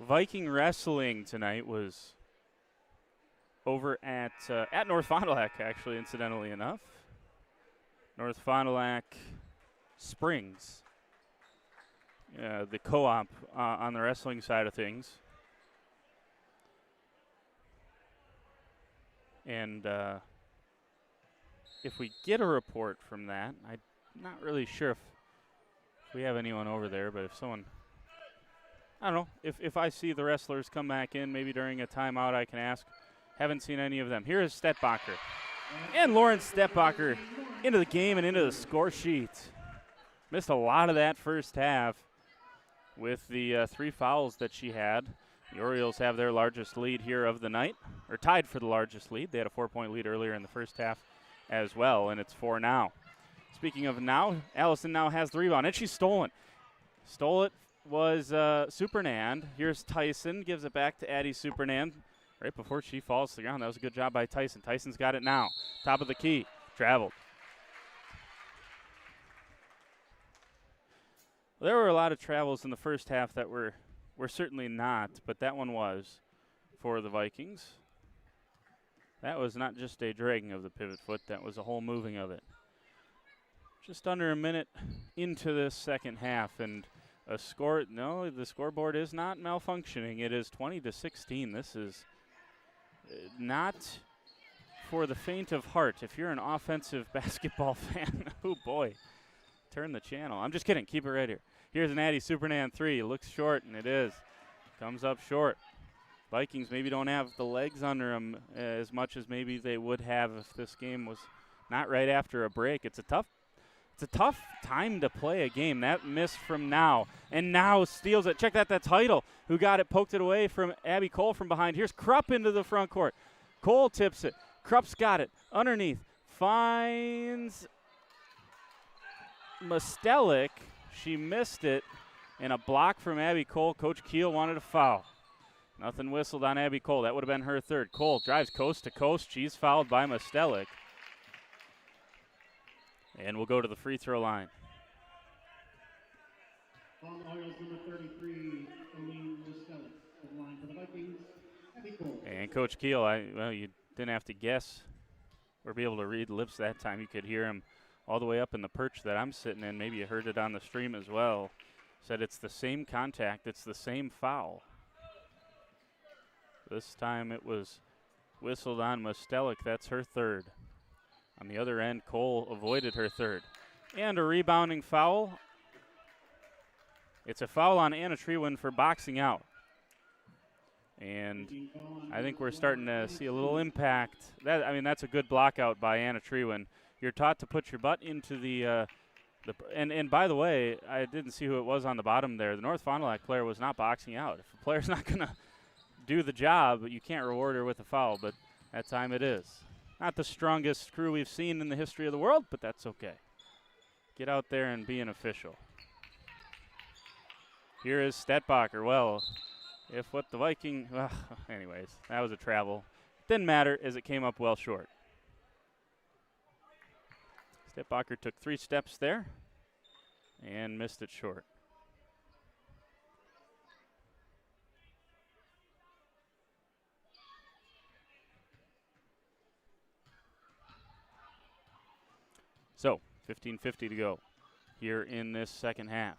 Viking wrestling tonight was over at North Fond du Lac, actually, incidentally enough. North Fond du Lac Springs, the co-op on the wrestling side of things. And if we get a report from that, I'm not really sure if we have anyone over there, but if someone, I don't know, if I see the wrestlers come back in, maybe during a timeout I can ask. Haven't seen any of them. Here is Stetbacher. And Lauren Stetbacher into the game and into the score sheet. Missed a lot of that first half with the 3 fouls that she had. The Orioles have their largest lead here of the night, or tied for the largest lead. They had a 4-point lead earlier in the first half as well, and it's 4 now. Speaking of now, Allison now has the rebound, and she's stolen. Stole it was Supernand. Here's Tyson, gives it back to Addie Supernand right before she falls to the ground. That was a good job by Tyson. Tyson's got it now. Top of the key. Traveled. There were a lot of travels in the first half that were certainly not, but that one was for the Vikings. That was not just a dragging of the pivot foot. That was a whole moving of it. Just under a minute into this second half, and a score. No, the scoreboard is not malfunctioning. It is 20-16. This is not for the faint of heart. If you're an offensive basketball fan, oh boy, turn the channel. I'm just kidding. Keep it right here. Here's an Addie Supernand 3. Looks short, and it is. Comes up short. Vikings maybe don't have the legs under them as much as maybe they would have if this game was not right after a break. It's a tough time to play a game. That miss from Now, and Now steals it. Check that, that's Heidel who got it, poked it away from Abby Cole from behind. Here's Krupp into the front court. Cole tips it. Krupp's got it underneath. Finds Mostelik. She missed it, and a block from Abby Cole. Coach Keel wanted a foul. Nothing whistled on Abby Cole. That would have been her third. Cole drives coast to coast. She's fouled by Mostelik. And we'll go to the free throw line. On Orioles number 33, Eileen Mostelik. The line for the Vikings, Abby Cole. And Coach Keel, well, you didn't have to guess or be able to read lips that time. You could hear him all the way up in the perch that I'm sitting in. Maybe you heard it on the stream as well. Said it's the same contact. It's the same foul. This time it was whistled on Mostelik. That's her third. On the other end, Cole avoided her third. And a rebounding foul. It's a foul on Anna Trewin for boxing out. And I think we're starting to see a little impact. That's a good block out by Anna Trewin. You're taught to put your butt into the and by the way, I didn't see who it was on the bottom there. The North Fond du Lac player was not boxing out. If a player's not going to do the job, you can't reward her with a foul, but that time it is. Not the strongest crew we've seen in the history of the world, but that's okay. Get out there and be an official. Here is Stetbacher. Well, if what the Viking, anyways, that was a travel. Didn't matter as it came up well short. Stetbacher took 3 steps there and missed it short. So, 15:50 to go here in this second half.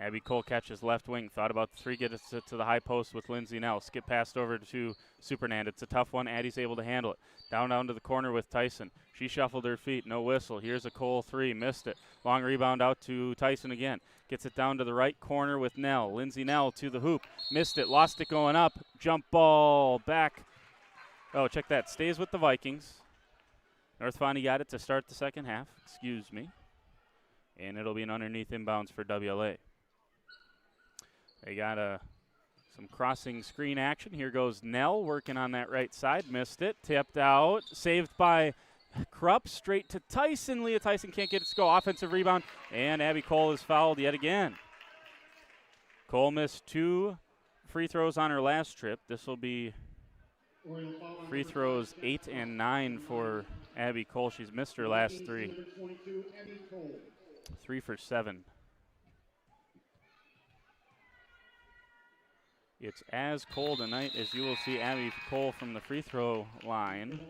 Abby Cole catches left wing. Thought about the 3, gets it to the high post with Lindsay Nell. Skip passed over to Supernand. It's a tough one. Addie's able to handle it. Down to the corner with Tyson. She shuffled her feet. No whistle. Here's a Cole 3. Missed it. Long rebound out to Tyson again. Gets it down to the right corner with Nell. Lindsay Nell to the hoop. Missed it. Lost it going up. Jump ball back. Oh, check that. Stays with the Vikings. North Fondy got it to start the second half. Excuse me. And it'll be an underneath inbounds for WLA. They got some crossing screen action. Here goes Nell working on that right side. Missed it. Tipped out. Saved by Krupp. Straight to Tyson. Leah Tyson can't get it to go. Offensive rebound. And Abby Cole is fouled yet again. Cole missed 2 free throws on her last trip. This will be free throws 8 and 9 for Abby Cole. She's missed her last three. Number 22, Abby Cole. 3 for 7. It's as cold a night as you will see Abby Cole from the free throw line.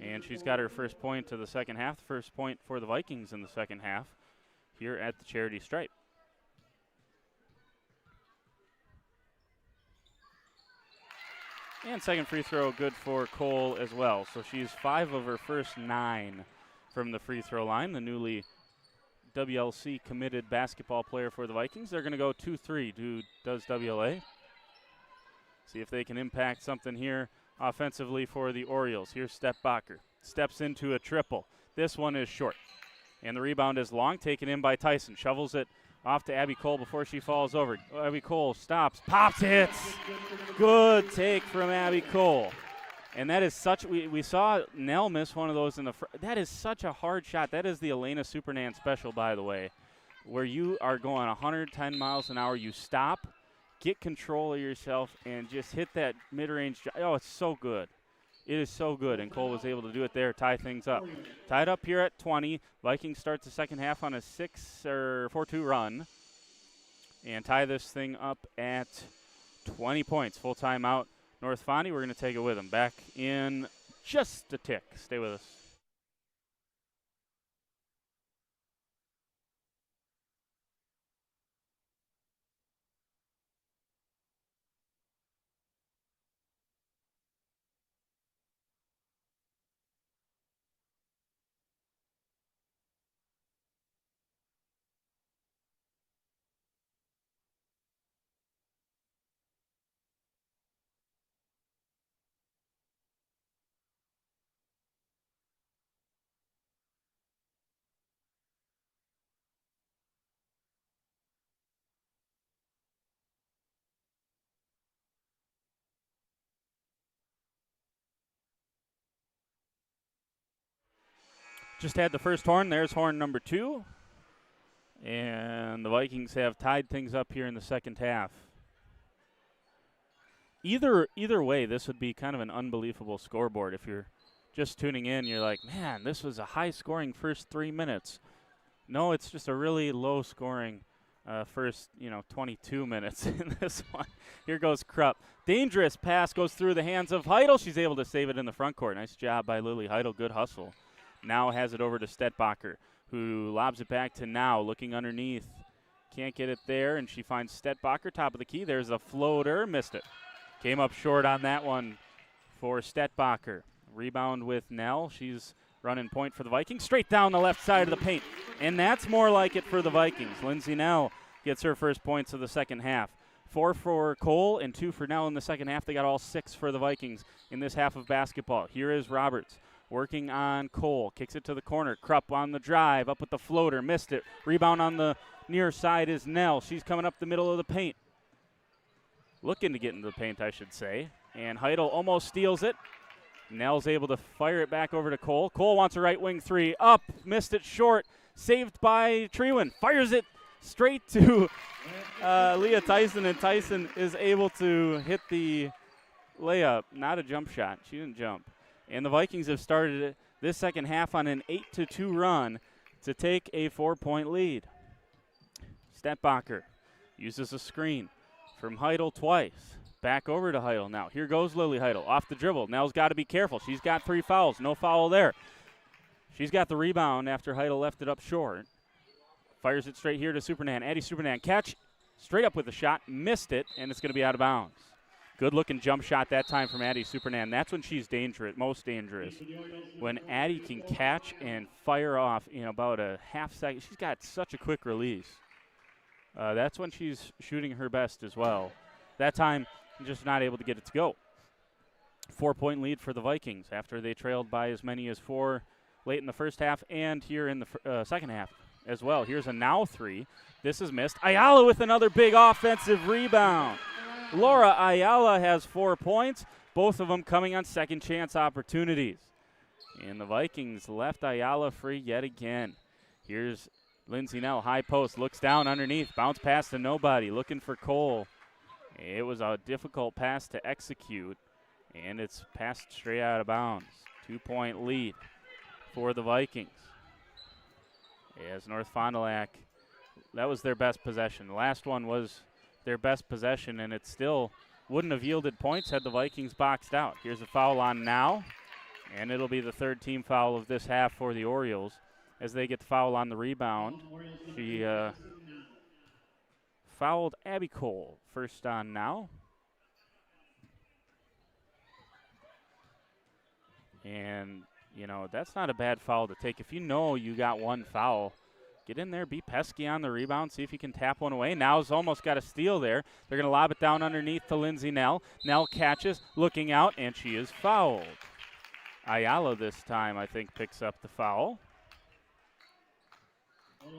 And she's got her first point of the second half, the first point for the Vikings in the second half here at the Charity Stripe. And second free throw good for Cole as well. So she's 5 of her first 9 from the free throw line. The newly WLC committed basketball player for the Vikings. They're going to go 2-3. Does WLA. See if they can impact something here offensively for the Orioles. Here's Steppbacher. Steps into a triple. This one is short. And the rebound is long, taken in by Tyson. Shovels it off to Abby Cole before she falls over. Abby Cole stops, pops, hits. Good take from Abby Cole. And that is such, we saw Nell miss one of those in the that is such a hard shot. That is the Elena Supernan special, by the way, where you are going 110 miles an hour. You stop, get control of yourself, and just hit that mid-range. Oh, it's so good. It is so good, and Cole was able to do it there, tie things up. Tied up here at 20. Vikings start the second half on a 4-2 run and tie this thing up at 20 points. Full timeout. North Fondy, we're going to take it with them. Back in just a tick. Stay with us. Just had the first horn. There's horn number 2. And the Vikings have tied things up here in the second half. Either way, this would be kind of an unbelievable scoreboard. If you're just tuning in, you're like, man, this was a high-scoring first 3 minutes. No, it's just a really low-scoring first, 22 minutes in this one. Here goes Krupp. Dangerous pass goes through the hands of Heidel. She's able to save it in the front court. Nice job by Lily Heidel. Good hustle. Now has it over to Stettbacher, who lobs it back to Now, looking underneath. Can't get it there, and she finds Stettbacher, top of the key. There's a floater. Missed it. Came up short on that one for Stettbacher. Rebound with Nell. She's running point for the Vikings. Straight down the left side of the paint. And that's more like it for the Vikings. Lindsay Nell gets her first points of the second half. 4 for Cole and 2 for Nell in the second half. They got all 6 for the Vikings in this half of basketball. Here is Roberts. Working on Cole, kicks it to the corner. Krupp on the drive, up with the floater, missed it. Rebound on the near side is Nell. She's coming up the middle of the paint. Looking to get into the paint, I should say. And Heidel almost steals it. Nell's able to fire it back over to Cole. Cole wants a right wing 3. Up, missed it short. Saved by Trewin. Fires it straight to Leah Tyson, and Tyson is able to hit the layup. Not a jump shot. She didn't jump. And the Vikings have started this second half on an 8-2 run to take a 4-point lead. Stettbacher uses a screen from Heidel twice. Back over to Heidel now. Here goes Lily Heidel off the dribble. Nell's got to be careful. She's got 3 fouls. No foul there. She's got the rebound after Heidel left it up short. Fires it straight here to Supernan. Addie Supernan catch straight up with the shot. Missed it, and it's going to be out of bounds. Good-looking jump shot that time from Addie Supernan. That's when she's dangerous, most dangerous. When Addie can catch and fire off in about a half second. She's got such a quick release. That's when she's shooting her best as well. That time, just not able to get it to go. 4-point lead for the Vikings after they trailed by as many as 4 late in the first half and here in the second half as well. Here's a Now 3. This is missed. Ayala with another big offensive rebound. Laura Ayala has 4 points, both of them coming on second chance opportunities. And the Vikings left Ayala free yet again. Here's Lindsay Nell, high post, looks down underneath, bounce pass to nobody, looking for Cole. It was a difficult pass to execute, and it's passed straight out of bounds. 2-point lead. for the Vikings. As North Fond du Lac, that was their best possession. The last one was their best possession, and it still wouldn't have yielded points had the Vikings boxed out. Here's a foul on now, and it'll be the third team foul of this half for the Orioles as they get the foul on the rebound. She fouled Abby Cole. First on now. And, you know, that's not a bad foul to take. If you know you got one foul, get in there, be pesky on the rebound, see if you can tap one away. Now's almost got a steal there. They're going to lob it down underneath to Lindsay Nell. Nell catches, looking out, and she is fouled. Ayala this time, I think, picks up the foul.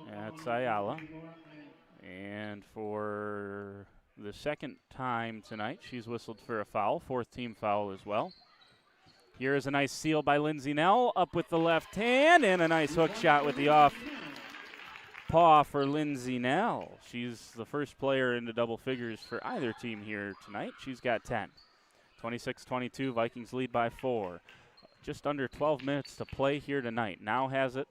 That's Ayala. And for the second time tonight, she's whistled for a foul, fourth team foul as well. Here is a nice seal by Lindsay Nell, up with the left hand, and a nice hook shot with the off paw for Lindsay Nell. She's the first player into double figures for either team here tonight. She's got 10. 26-22, Vikings lead by 4. Just under 12 minutes to play here tonight. Now has it,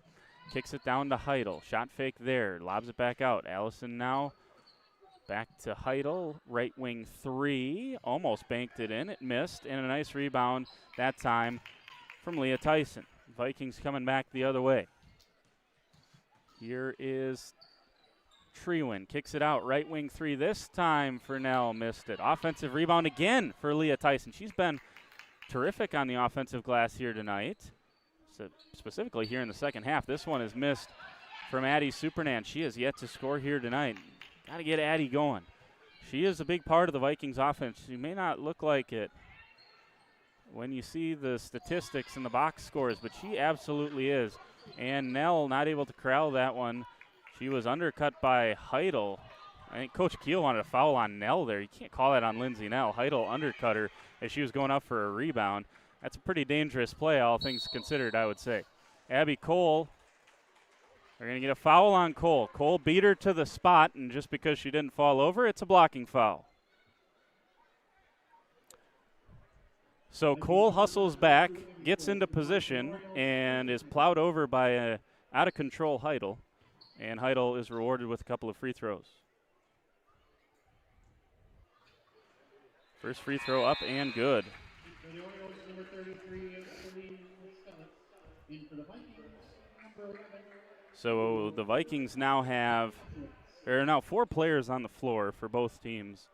kicks it down to Heidel. Shot fake there, lobs it back out. Allison now back to Heidel, right wing 3, almost banked it in, it missed, and a nice rebound that time from Leah Tyson. Vikings coming back the other way. Here is Trewin, kicks it out, right wing 3 this time for Nell, missed it. Offensive rebound again for Leah Tyson. She's been terrific on the offensive glass here tonight, so specifically here in the second half. This one is missed from Addie Supernan. She has yet to score here tonight. Got to get Addie going. She is a big part of the Vikings offense. She may not look like it when you see the statistics and the box scores, but she absolutely is. And Nell not able to corral that one. She was undercut by Heidel. I think Coach Keel wanted a foul on Nell there. You can't call that on Lindsay Nell. Heidel undercut her as she was going up for a rebound. That's a pretty dangerous play, all things considered, I would say. Abby Cole, they're going to get a foul on Cole. Cole beat her to the spot, and just because she didn't fall over, it's a blocking foul. So Cole hustles back, gets into position, and is plowed over by a out-of-control Heidel. And Heidel is rewarded with a couple of free throws. First free throw up and good. So the Vikings now have, there are now 4 players on the floor for both teams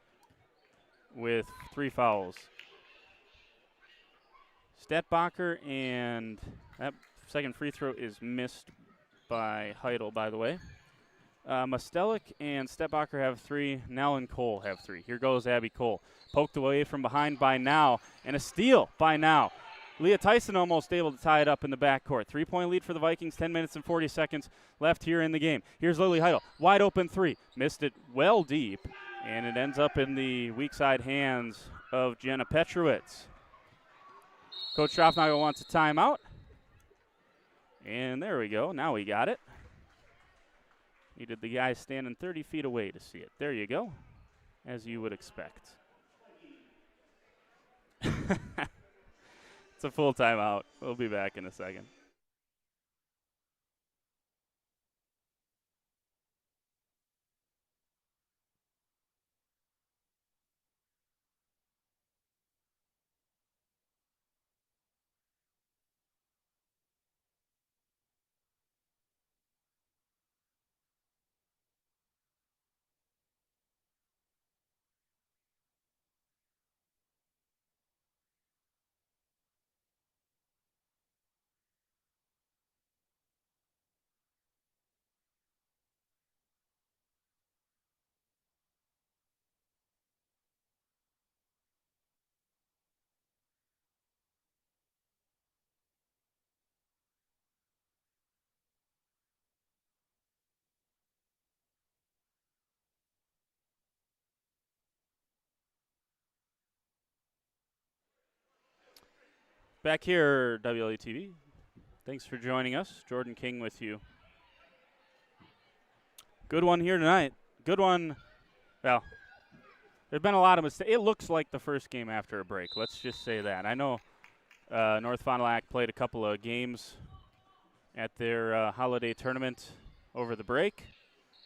with 3 fouls. Stetbacher, and that second free throw is missed by Heidel, by the way. Mostelik and Stetbacher have 3. Nell and Cole have 3. Here goes Abby Cole. Poked away from behind by Now, and a steal by Now. Leah Tyson almost able to tie it up in the backcourt. 3-point lead for the Vikings, 10 minutes and 40 seconds left here in the game. Here's Lily Heidel, wide open 3. Missed it well deep, and it ends up in the weak side hands of Jenna Petrowitz. Coach Strafnager wants a timeout. And there we go. Now we got it. Needed the guy standing 30 feet away to see it. There you go, as you would expect. It's a full timeout. We'll be back in a second. Back here, WLATV. Thanks for joining us. Jordan King with you. Good one here tonight. Good one. Well, there's been a lot of mistakes. It looks like the first game after a break. Let's just say that. I know North Fond du Lac played a couple of games at their holiday tournament over the break.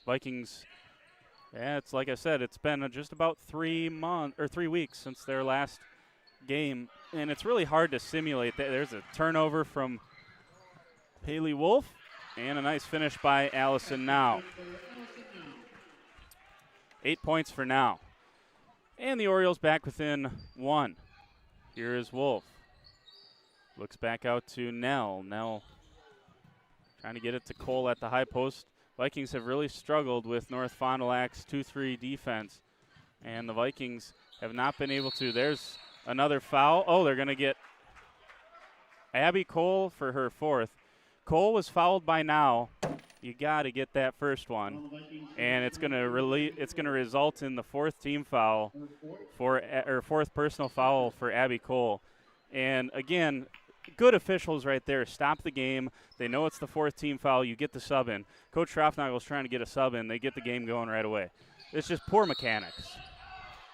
Vikings, yeah, it's like I said, it's been just about 3 weeks since their last game, and it's really hard to simulate that. There's a turnover from Haley Wolf, and a nice finish by Allison Now. 8 points for Now. And the Orioles back within 1. Here is Wolf. Looks back out to Nell. Nell trying to get it to Cole at the high post. Vikings have really struggled with North Fond du Lac's 2-3 defense, and the Vikings have not been able to. There's another foul. Oh, they're going to get Abby Cole for her 4th. Cole was fouled by Now. You got to get that first one, and it's going to result in the 4th team foul or 4th personal foul for Abby Cole. And again, good officials right there. Stop the game. They know it's the 4th team foul. You get the sub in. Coach Schraffnagel's trying to get a sub in. They get the game going right away. It's just poor mechanics.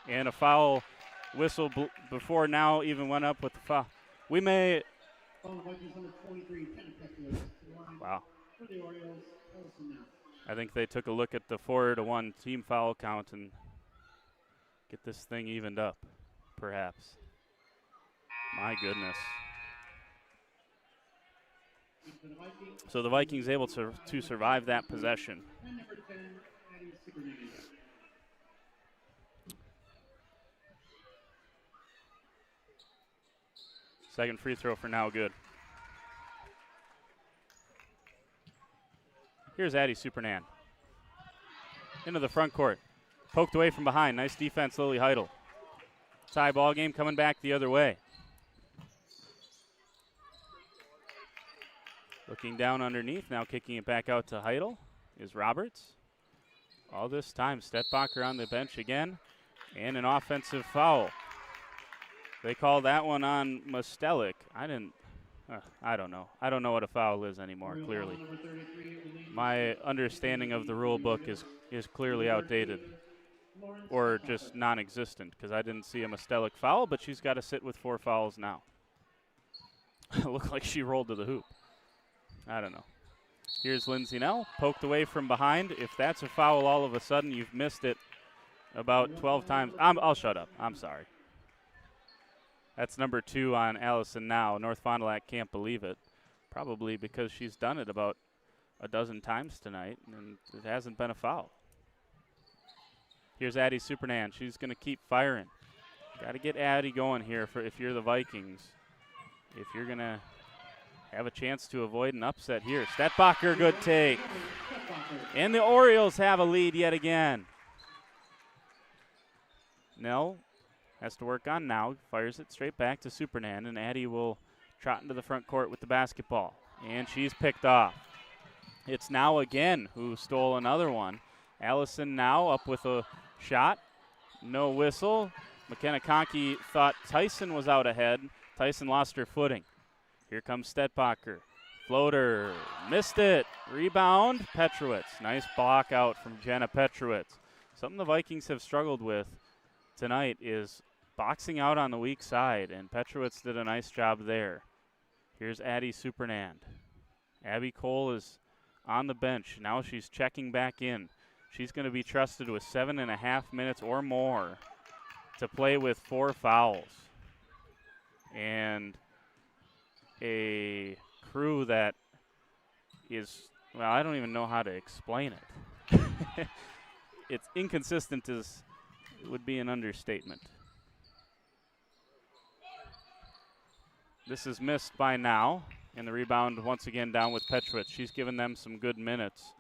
And a foul whistle before Now even went up with the foul. We may. Wow. I think they took a look at the 4-1 team foul count and get this thing evened up, perhaps. My goodness. So the Vikings able to survive that possession. Second free throw for Now, good. Here's Addie Supernan. Into the front court. Poked away from behind. Nice defense, Lily Heidel. Tie ball game coming back the other way. Looking down underneath, now kicking it back out to Heidel is Roberts. All this time, Stetbacher on the bench again, and an offensive foul. They call that one on Mostelik. I don't know. I don't know what a foul is anymore, clearly. My understanding of the rule book is clearly outdated or just non-existent because I didn't see a Mostelik foul, but she's got to sit with 4 fouls now. It looked like she rolled to the hoop. I don't know. Here's Lindsay Nell, poked away from behind. If that's a foul all of a sudden, you've missed it about 12 times. I'll shut up. I'm sorry. That's number 2 on Allison Now. North Fond du Lac can't believe it. Probably because she's done it about a dozen times tonight, and it hasn't been a foul. Here's Addie Supernan. She's going to keep firing. Got to get Addie going here if you're the Vikings. If you're going to have a chance to avoid an upset here. Stetbacher, good take. And the Orioles have a lead yet again. Nell has to work on Now. Fires it straight back to Supernan, and Addie will trot into the front court with the basketball. And she's picked off. It's Now again who stole another one. Allison Now up with a shot. No whistle. McKenna Conkey thought Tyson was out ahead. Tyson lost her footing. Here comes Stetbacher. Floater. Missed it. Rebound. Petrowitz. Nice block out from Jenna Petrowitz. Something the Vikings have struggled with tonight is boxing out on the weak side, and Petrowitz did a nice job there. Here's Addie Supernand. Abby Cole is on the bench. Now she's checking back in. She's going to be trusted with 7.5 minutes or more to play with 4 fouls. And a crew that is, well, I don't even know how to explain it. It's inconsistent as it would be an understatement. This is missed by Now, and the rebound once again down with Petrowitz. She's given them some good minutes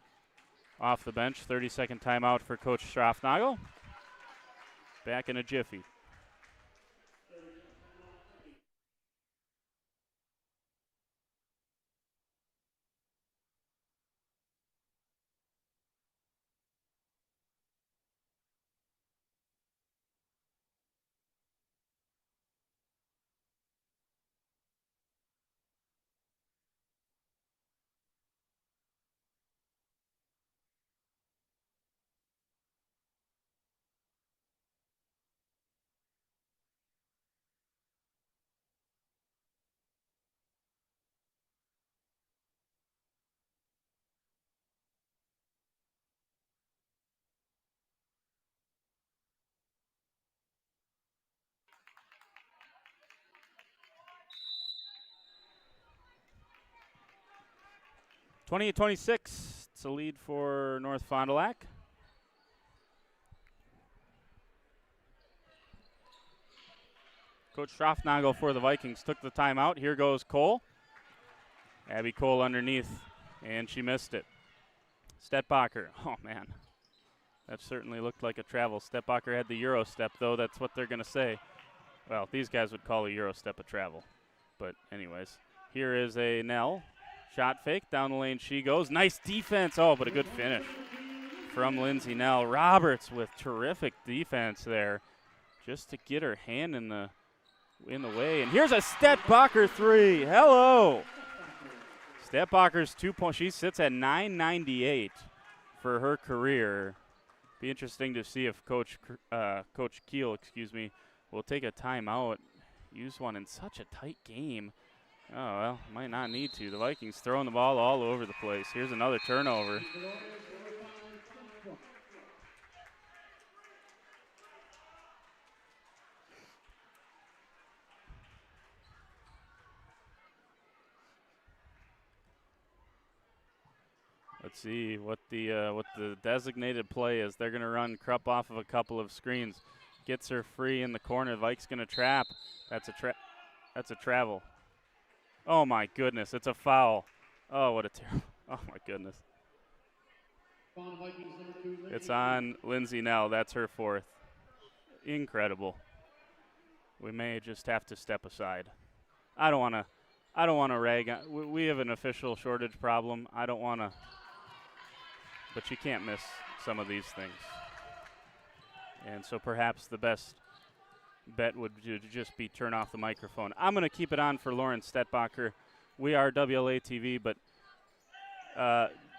off the bench. 30-second timeout for Coach Strafnagel. Back in a jiffy. 28-26. It's a lead for North Fond du Lac. Coach Strafnagel for the Vikings took the timeout. Here goes Cole. Abby Cole underneath, and she missed it. Stetbacher. Oh, man. That certainly looked like a travel. Stetbacher had the Euro step, though. That's what they're going to say. Well, these guys would call a Euro step a travel. But anyways, here is a Nell. Shot fake. Down the lane she goes. Nice defense. Oh, but a good finish from Lindsay Nell. Roberts with terrific defense there just to get her hand in the way. And here's a Stetbacher three. Hello. Stetbacher's 2 point. She sits at 998 for her career. Be interesting to see if Coach Keel, will take a timeout. Use one in such a tight game. Oh, well, might not need to. The Vikings throwing the ball all over the place. Here's another turnover. Let's see what the designated play is. They're going to run Krupp off of a couple of screens. Gets her free in the corner. Vikes going to trap. That's a travel. Oh, my goodness. It's a foul. Oh, what a terrible. Oh, my goodness. It's on Lindsay Nell. That's her fourth. Incredible. We may just have to step aside. I don't want to rag on. We have an official shortage problem. I don't want to. But you can't miss some of these things. And so perhaps the best bet would just be turn off the microphone. I'm going to keep it on for Lauren Stetbacher. We are WLA TV, but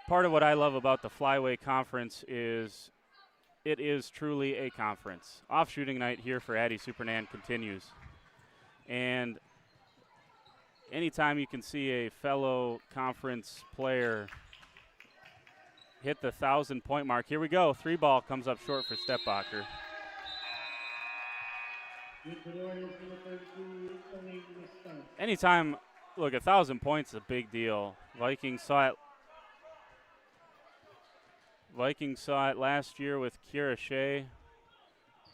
part of what I love about the Flyway Conference is it is truly a conference. Off shooting night here for Addie Supernan continues. And anytime you can see a fellow conference player hit the 1,000-point mark. Here we go. 3-ball comes up short for Stetbacher. Anytime, look, 1,000 points is a big deal. Vikings saw it last year with Kira Shea.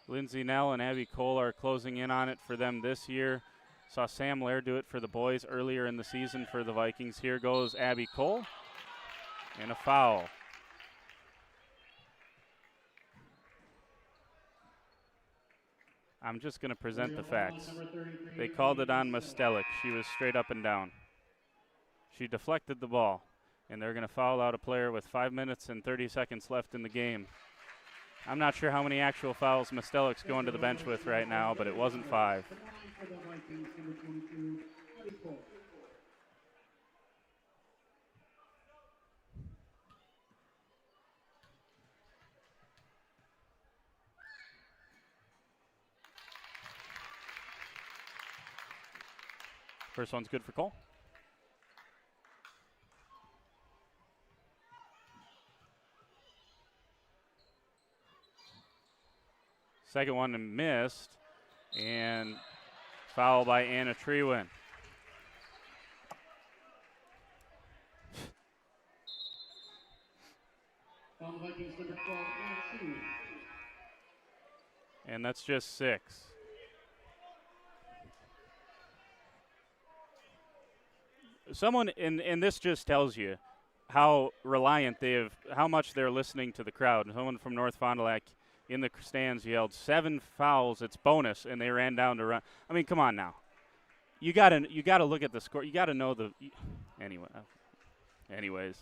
Lindsay Nell and Abby Cole are closing in on it for them this year. Saw Sam Lair do it for the boys earlier in the season for the Vikings. Here goes Abby Cole. And a foul. I'm just going to present the facts. They called it on Mostelik. She was straight up and down. She deflected the ball, and they're going to foul out a player with 5 minutes and 30 seconds left in the game. I'm not sure how many actual fouls Mostelik's going to the bench with right now, but it wasn't 5. First one's good for Cole. Second one missed, and foul by Anna Trewin. And that's just 6. Someone, and this just tells you how reliant how much they're listening to the crowd. Someone from North Fond du Lac in the stands yelled 7 fouls, it's bonus, and they ran down to run. I mean, come on now. You gotta look at the score. You gotta know anyways.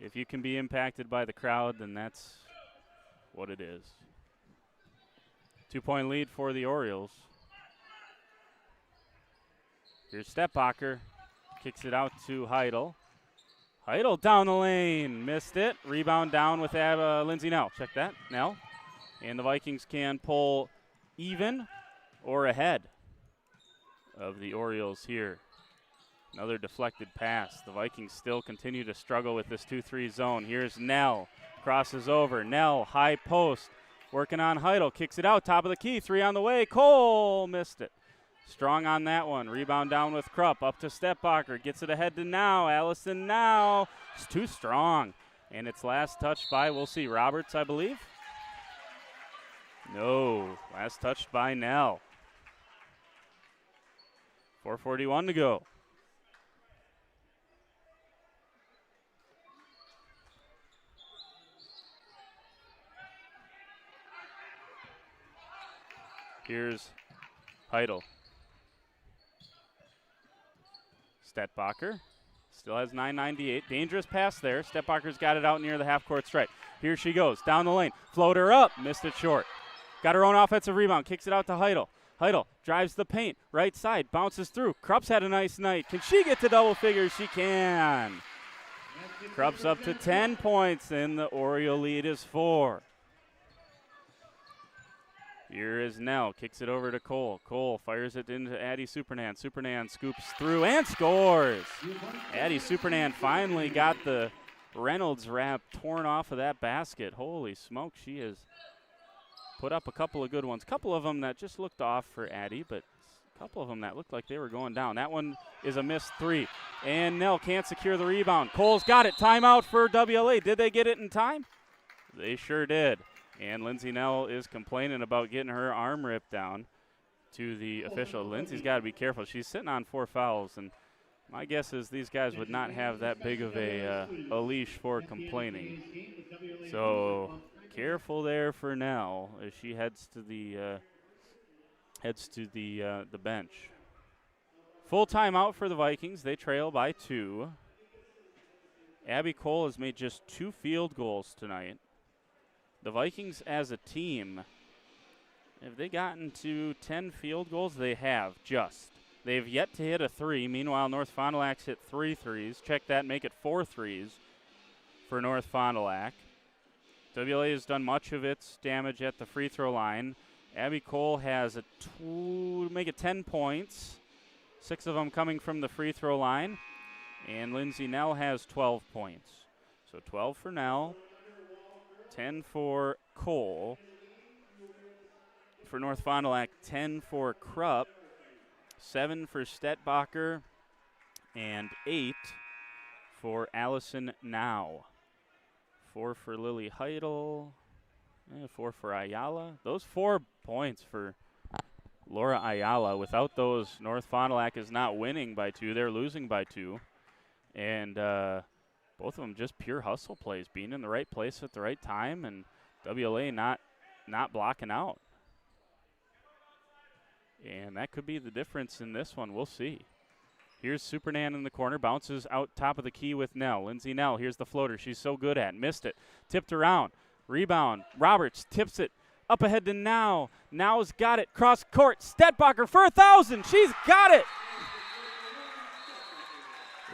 If you can be impacted by the crowd, then that's what it is. 2-point lead for the Orioles. Here's Stetbacher. Kicks it out to Heidel. Heidel down the lane. Missed it. Rebound down with Lindsay Nell. Check that. Nell. And the Vikings can pull even or ahead of the Orioles here. Another deflected pass. The Vikings still continue to struggle with this 2-3 zone. Here's Nell. Crosses over. Nell, high post. Working on Heidel. Kicks it out. Top of the key. 3 on the way. Cole missed it. Strong on that one. Rebound down with Krupp. Up to Stepbacher. Gets it ahead to Now. Allison Now. It's too strong. And it's last touched by, we'll see, Roberts, I believe. No. Last touched by Nell. 4:41 to go. Here's Heidel. Stepbacher still has 9:98. Dangerous pass there. Stepbacher's got it out near the half-court stripe. Here she goes, down the lane. Floater up, missed it short. Got her own offensive rebound, kicks it out to Heidel. Heidel drives the paint, right side, bounces through. Krupp's had a nice night. Can she get to double figures? She can. Krupp's up to 10 points, and the Oriole lead is 4. Here is Nell, kicks it over to Cole. Cole fires it into Addie Supernan. Supernan scoops through and scores. Addie Supernan finally got the Reynolds wrap torn off of that basket. Holy smoke, she has put up a couple of good ones. A couple of them that just looked off for Addie, but a couple of them that looked like they were going down. That one is a missed 3. And Nell can't secure the rebound. Cole's got it. Timeout for WLA. Did they get it in time? They sure did. And Lindsay Nell is complaining about getting her arm ripped down to the official. Lindsay's got to be careful. She's sitting on 4 fouls, and my guess is these guys would not have that big of a leash for complaining. So careful there for Nell as she heads to the bench. Full timeout for the Vikings. They trail by 2. Abby Cole has made just 2 field goals tonight. The Vikings as a team, have they gotten to 10 field goals? They have, just. They've yet to hit a 3. Meanwhile, North Fond du Lac's hit 3 threes. Check that, make it 4 threes for North Fond du Lac. WLA has done much of its damage at the free throw line. Abby Cole has make it 10 points. 6 of them coming from the free throw line. And Lindsay Nell has 12 points. So 12 for Nell. 10 for Cole. For North Fond du Lac, 10 for Krupp, 7 for Stepbacher, and 8 for Allison Now. 4 for Lily Heidel, 4 for Ayala. Those 4 points for Laura Ayala. Without those, North Fond du Lac is not winning by 2. They're losing by 2. And both of them just pure hustle plays, being in the right place at the right time, and WLA not blocking out. And that could be the difference in this one. We'll see. Here's Supernan in the corner, bounces out top of the key with Nell. Lindsay Nell, here's the floater she's so good at. Missed it. Tipped around. Rebound. Roberts tips it up ahead to Now. Now's got it. Cross court. Stepbacher for 1,000. She's got it.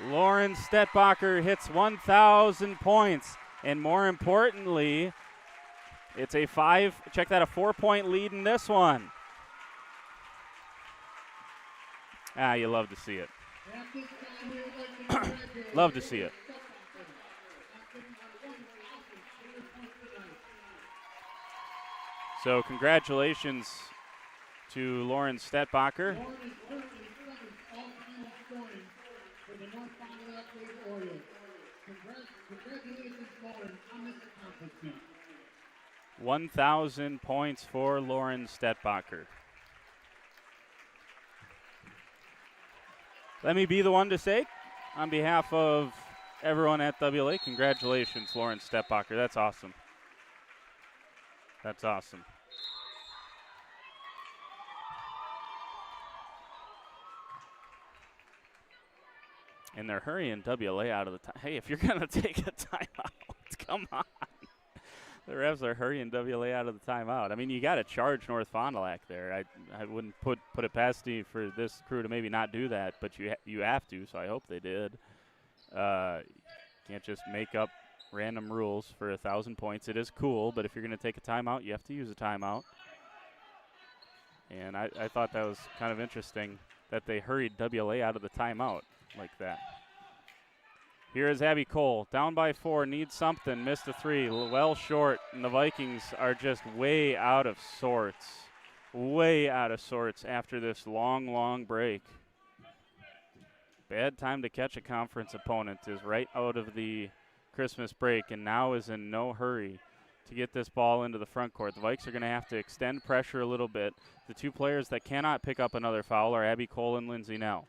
Lauren Stepbacher hits 1,000 points. And more importantly, it's a 4-point lead in this one. You love to see it. Love to see it. So congratulations to Lauren Stepbacher. For the North Fond du Lac Orioles. Congratulations, Lauren, on this accomplishment. 1,000 points for Lauren Stepbacher. Let me be the one to say, on behalf of everyone at WLA, congratulations, Lauren Stepbacher. That's awesome. That's awesome. And they're hurrying WLA out of the time. Hey, if you're going to take a timeout, come on. The refs are hurrying WLA out of the timeout. I mean, you got to charge North Fond du Lac there. I wouldn't put it past you for this crew to maybe not do that, but you have to, so I hope they did. Can't just make up random rules for 1,000 points. It is cool, but if you're going to take a timeout, you have to use a timeout. And I thought that was kind of interesting that they hurried WLA out of the timeout like that. Here is Abby Cole, down by 4, needs something, missed a 3, well short, and the Vikings are just way out of sorts. way out of sorts after this long break. Bad time to catch a conference opponent is right out of the Christmas break, and now is in no hurry to get this ball into the front court. The Vikes are going to have to extend pressure a little bit. The two players that cannot pick up another foul are Abby Cole and Lindsay Nell.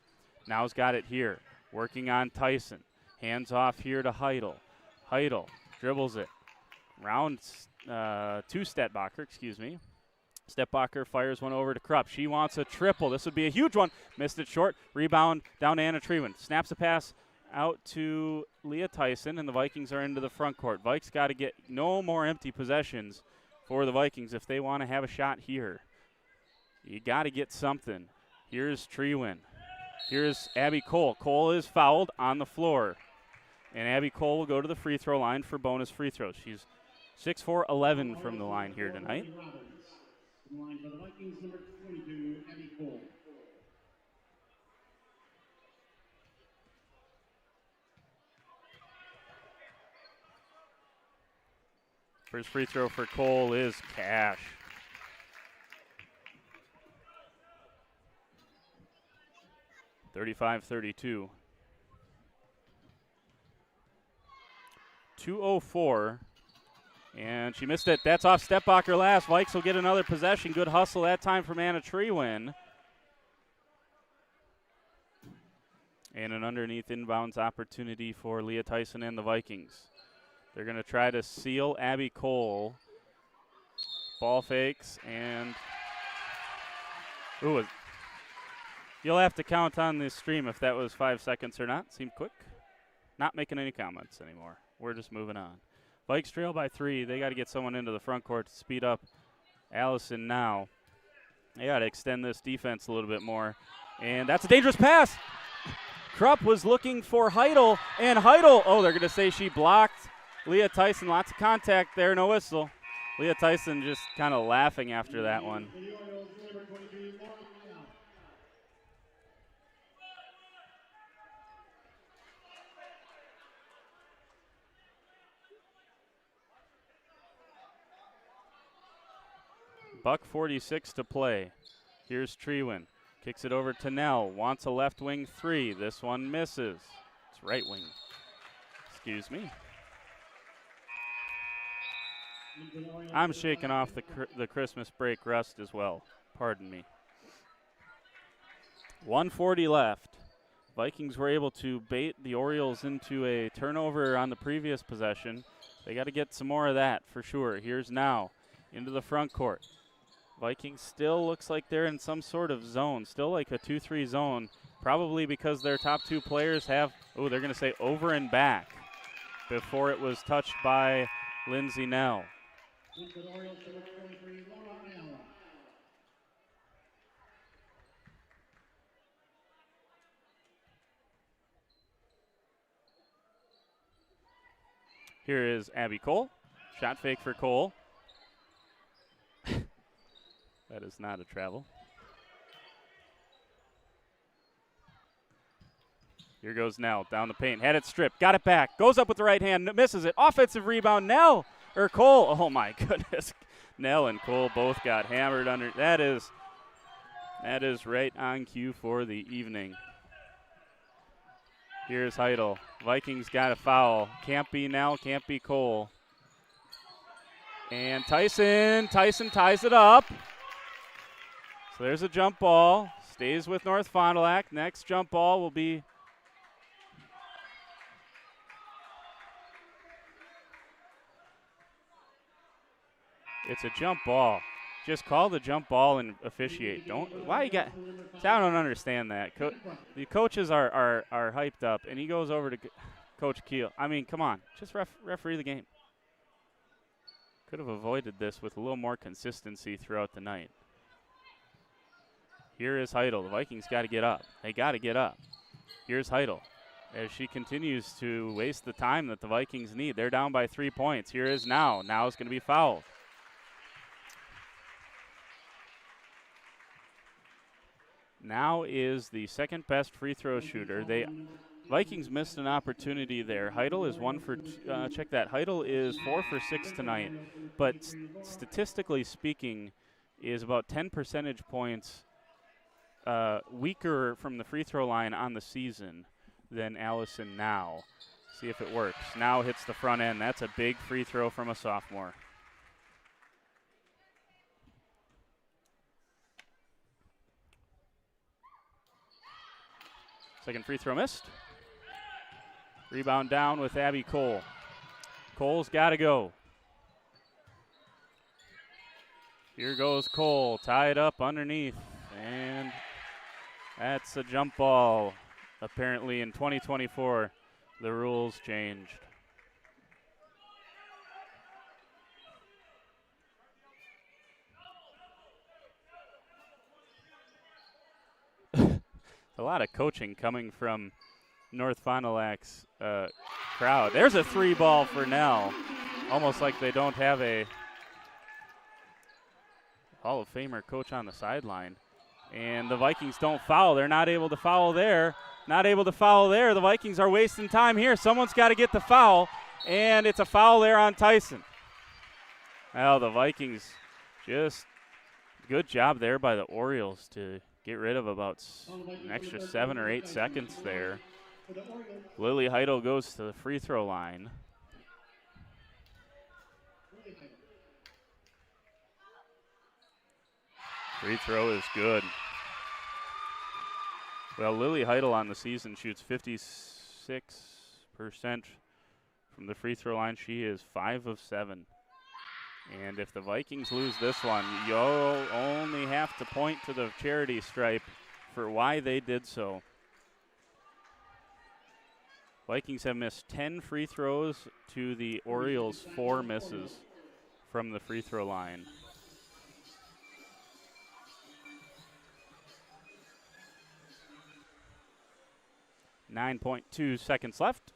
Now's got it here, working on Tyson. Hands off here to Heidel. Heidel dribbles it. Round to Stetbacher, excuse me. Stetbacher fires one over to Krupp. She wants a triple. This would be a huge one. Missed it short. Rebound down to Anna Treven. Snaps a pass out to Leah Tyson, and the Vikings are into the front court. Vikes got to get no more empty possessions for the Vikings if they want to have a shot here. You got to get something. Here's Treven. Here's Abby Cole. Cole is fouled on the floor, and Abby Cole will go to the free throw line for bonus free throws. She's 6'4", 11 from the line here tonight. Line for the Vikings, number 22, Abby Cole. First free throw for Cole is cash. (35-32). 2:04. And she missed it. That's off Stetbacher last. Vikes will get another possession. Good hustle that time from Anna Trewen. And an underneath inbounds opportunity for Leah Tyson and the Vikings. They're going to try to seal Abby Cole. Ball fakes and ooh, you'll have to count on this stream if that was 5 seconds or not. Seemed quick. Not making any comments anymore. We're just moving on. Vikes trail by 3. They got to get someone into the front court to speed up Allison now. They got to extend this defense a little bit more. And that's a dangerous pass. Krupp was looking for Heidel, and Heidel, oh, they're going to say she blocked Leah Tyson. Lots of contact there, no whistle. Leah Tyson just kind of laughing after that one. $1:46 to play. Here's Trewen. Kicks it over to Nell. Wants a left wing 3. This one misses. It's right wing. Excuse me. I'm shaking off the Christmas break rust as well. Pardon me. 1:40 left. Vikings were able to bait the Orioles into a turnover on the previous possession. They got to get some more of that for sure. Here's now into the front court. Vikings still looks like they're in some sort of zone, still like a 2-3 zone, probably because their top 2 players have, oh, they're going to say over and back before it was touched by Lindsay Nell. Here is Abby Cole. Shot fake for Cole. That is not a travel. Here goes Nell down the paint. Had it stripped. Got it back. Goes up with the right hand. Misses it. Offensive rebound. Nell or Cole. Oh my goodness. Nell and Cole both got hammered under. That is right on cue for the evening. Here's Heidel. Vikings got a foul. Can't be Nell. Can't be Cole. And Tyson ties it up. So there's a jump ball. Stays with North Fond du Lac. Next jump ball will be it's a jump ball. Just call the jump ball and officiate. Why you got? I don't understand that. The coaches are hyped up, and he goes over to Coach Keel. I mean, come on, just referee the game. Could have avoided this with a little more consistency throughout the night. Here is Heidel. The Vikings got to get up. They got to get up. Here's Heidel as she continues to waste the time that the Vikings need. They're down by 3 points. Here is Now. Now is going to be fouled. Now is the second best free throw shooter. Vikings missed an opportunity there. Heidel is check that. Heidel is 4 for 6 tonight. But statistically speaking, is about 10 percentage points weaker from the free throw line on the season than Allison now. See if it works. Now hits the front end. That's a big free throw from a sophomore. Second free throw missed. Rebound down with Abby Cole. Cole's got to go. Here goes Cole, tied up underneath, and that's a jump ball. Apparently in 2024, the rules changed. A lot of coaching coming from North Fond du Lac's crowd. There's a 3-ball for Nell. Almost like they don't have a Hall of Famer coach on the sideline. And the Vikings don't foul. They're not able to foul there. Not able to foul there. The Vikings are wasting time here. Someone's got to get the foul, and it's a foul there on Tyson. Well, the Vikings just good job there by the Orioles to get rid of about an extra 7 or 8 seconds there. Lily Heidel goes to the free throw line. Free throw is good. Well, Lily Heidel on the season shoots 56% from the free throw line. She is 5 of 7. And if the Vikings lose this one, you'll only have to point to the charity stripe for why they did so. Vikings have missed 10 free throws to the Orioles' 4 misses from the free throw line. .2 seconds left.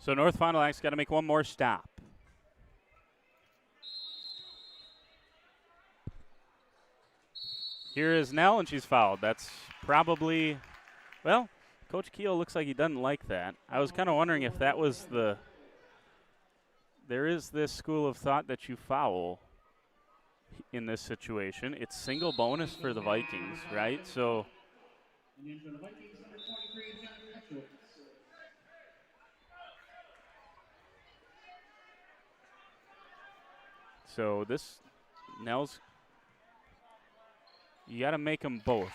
So North Fond du Lac's got to make one more stop. Here is Nell, and she's fouled. That's probably, well, Coach Keel looks like he doesn't like that. I was kind of wondering if that was there is this school of thought that you foul in this situation. It's single bonus for the Vikings, right? So this, Nell's, you got to make them both.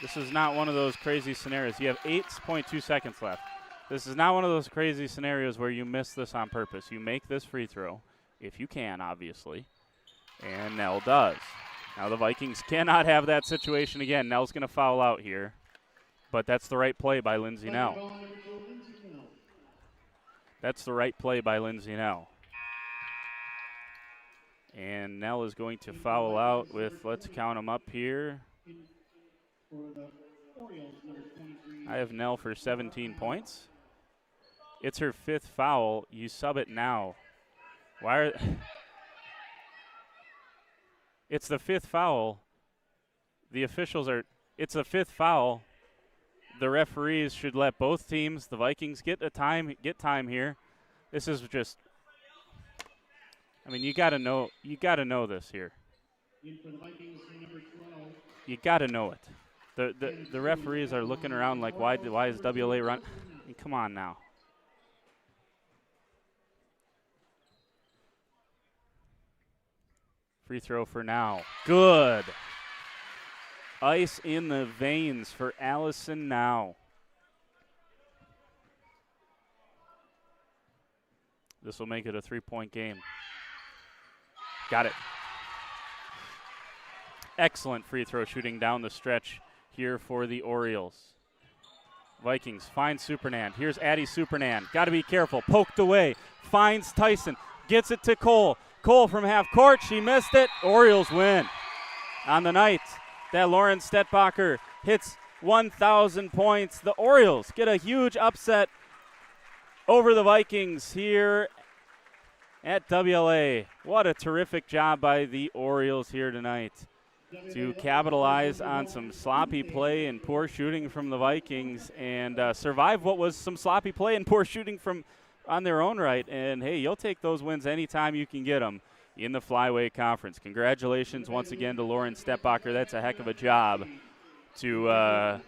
This is not one of those crazy scenarios. You have 8.2 seconds left. This is not one of those crazy scenarios where you miss this on purpose. You make this free throw, if you can, obviously, and Nell does. Now the Vikings cannot have that situation again. Nell's going to foul out here, but that's the right play by Lindsay Nell. That's the right play by Lindsay Nell. And Nell is going to foul out with, let's count them up here. I have Nell for 17 points. It's her 5th foul. You sub it now. Why are it's the 5th foul. The officials are, it's the 5th foul. The referees should let both teams, the Vikings, get time here. This is just, I mean, you got to know this here. You got to know it. The referees are looking around like, why is WLA run? I mean, come on now. Free throw for now. Good. Ice in the veins for Allison now. This will make it a 3-point game. Got it. Excellent free throw shooting down the stretch here for the Orioles. Vikings find Supernand. Here's Addie Supernand. Got to be careful. Poked away. Finds Tyson. Gets it to Cole. Cole from half court. She missed it. Orioles win on the night that Lauren Stetbacher hits 1,000 points. The Orioles get a huge upset over the Vikings here at WLA. What a terrific job by the Orioles here tonight to capitalize on some sloppy play and poor shooting from the Vikings and survive what was some sloppy play and poor shooting from on their own right. And, hey, you'll take those wins anytime you can get them in the Flyway Conference. Congratulations once again to Lauren Stetbacher. That's a heck of a job to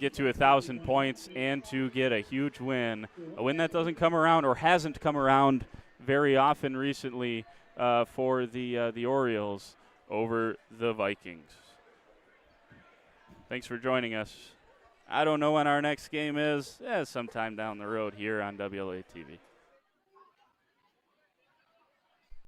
get to 1,000 points and to get a huge win, a win that doesn't come around or hasn't come around very often recently for the Orioles over the Vikings. Thanks for joining us. I don't know when our next game is. Sometime down the road here on WLA TV.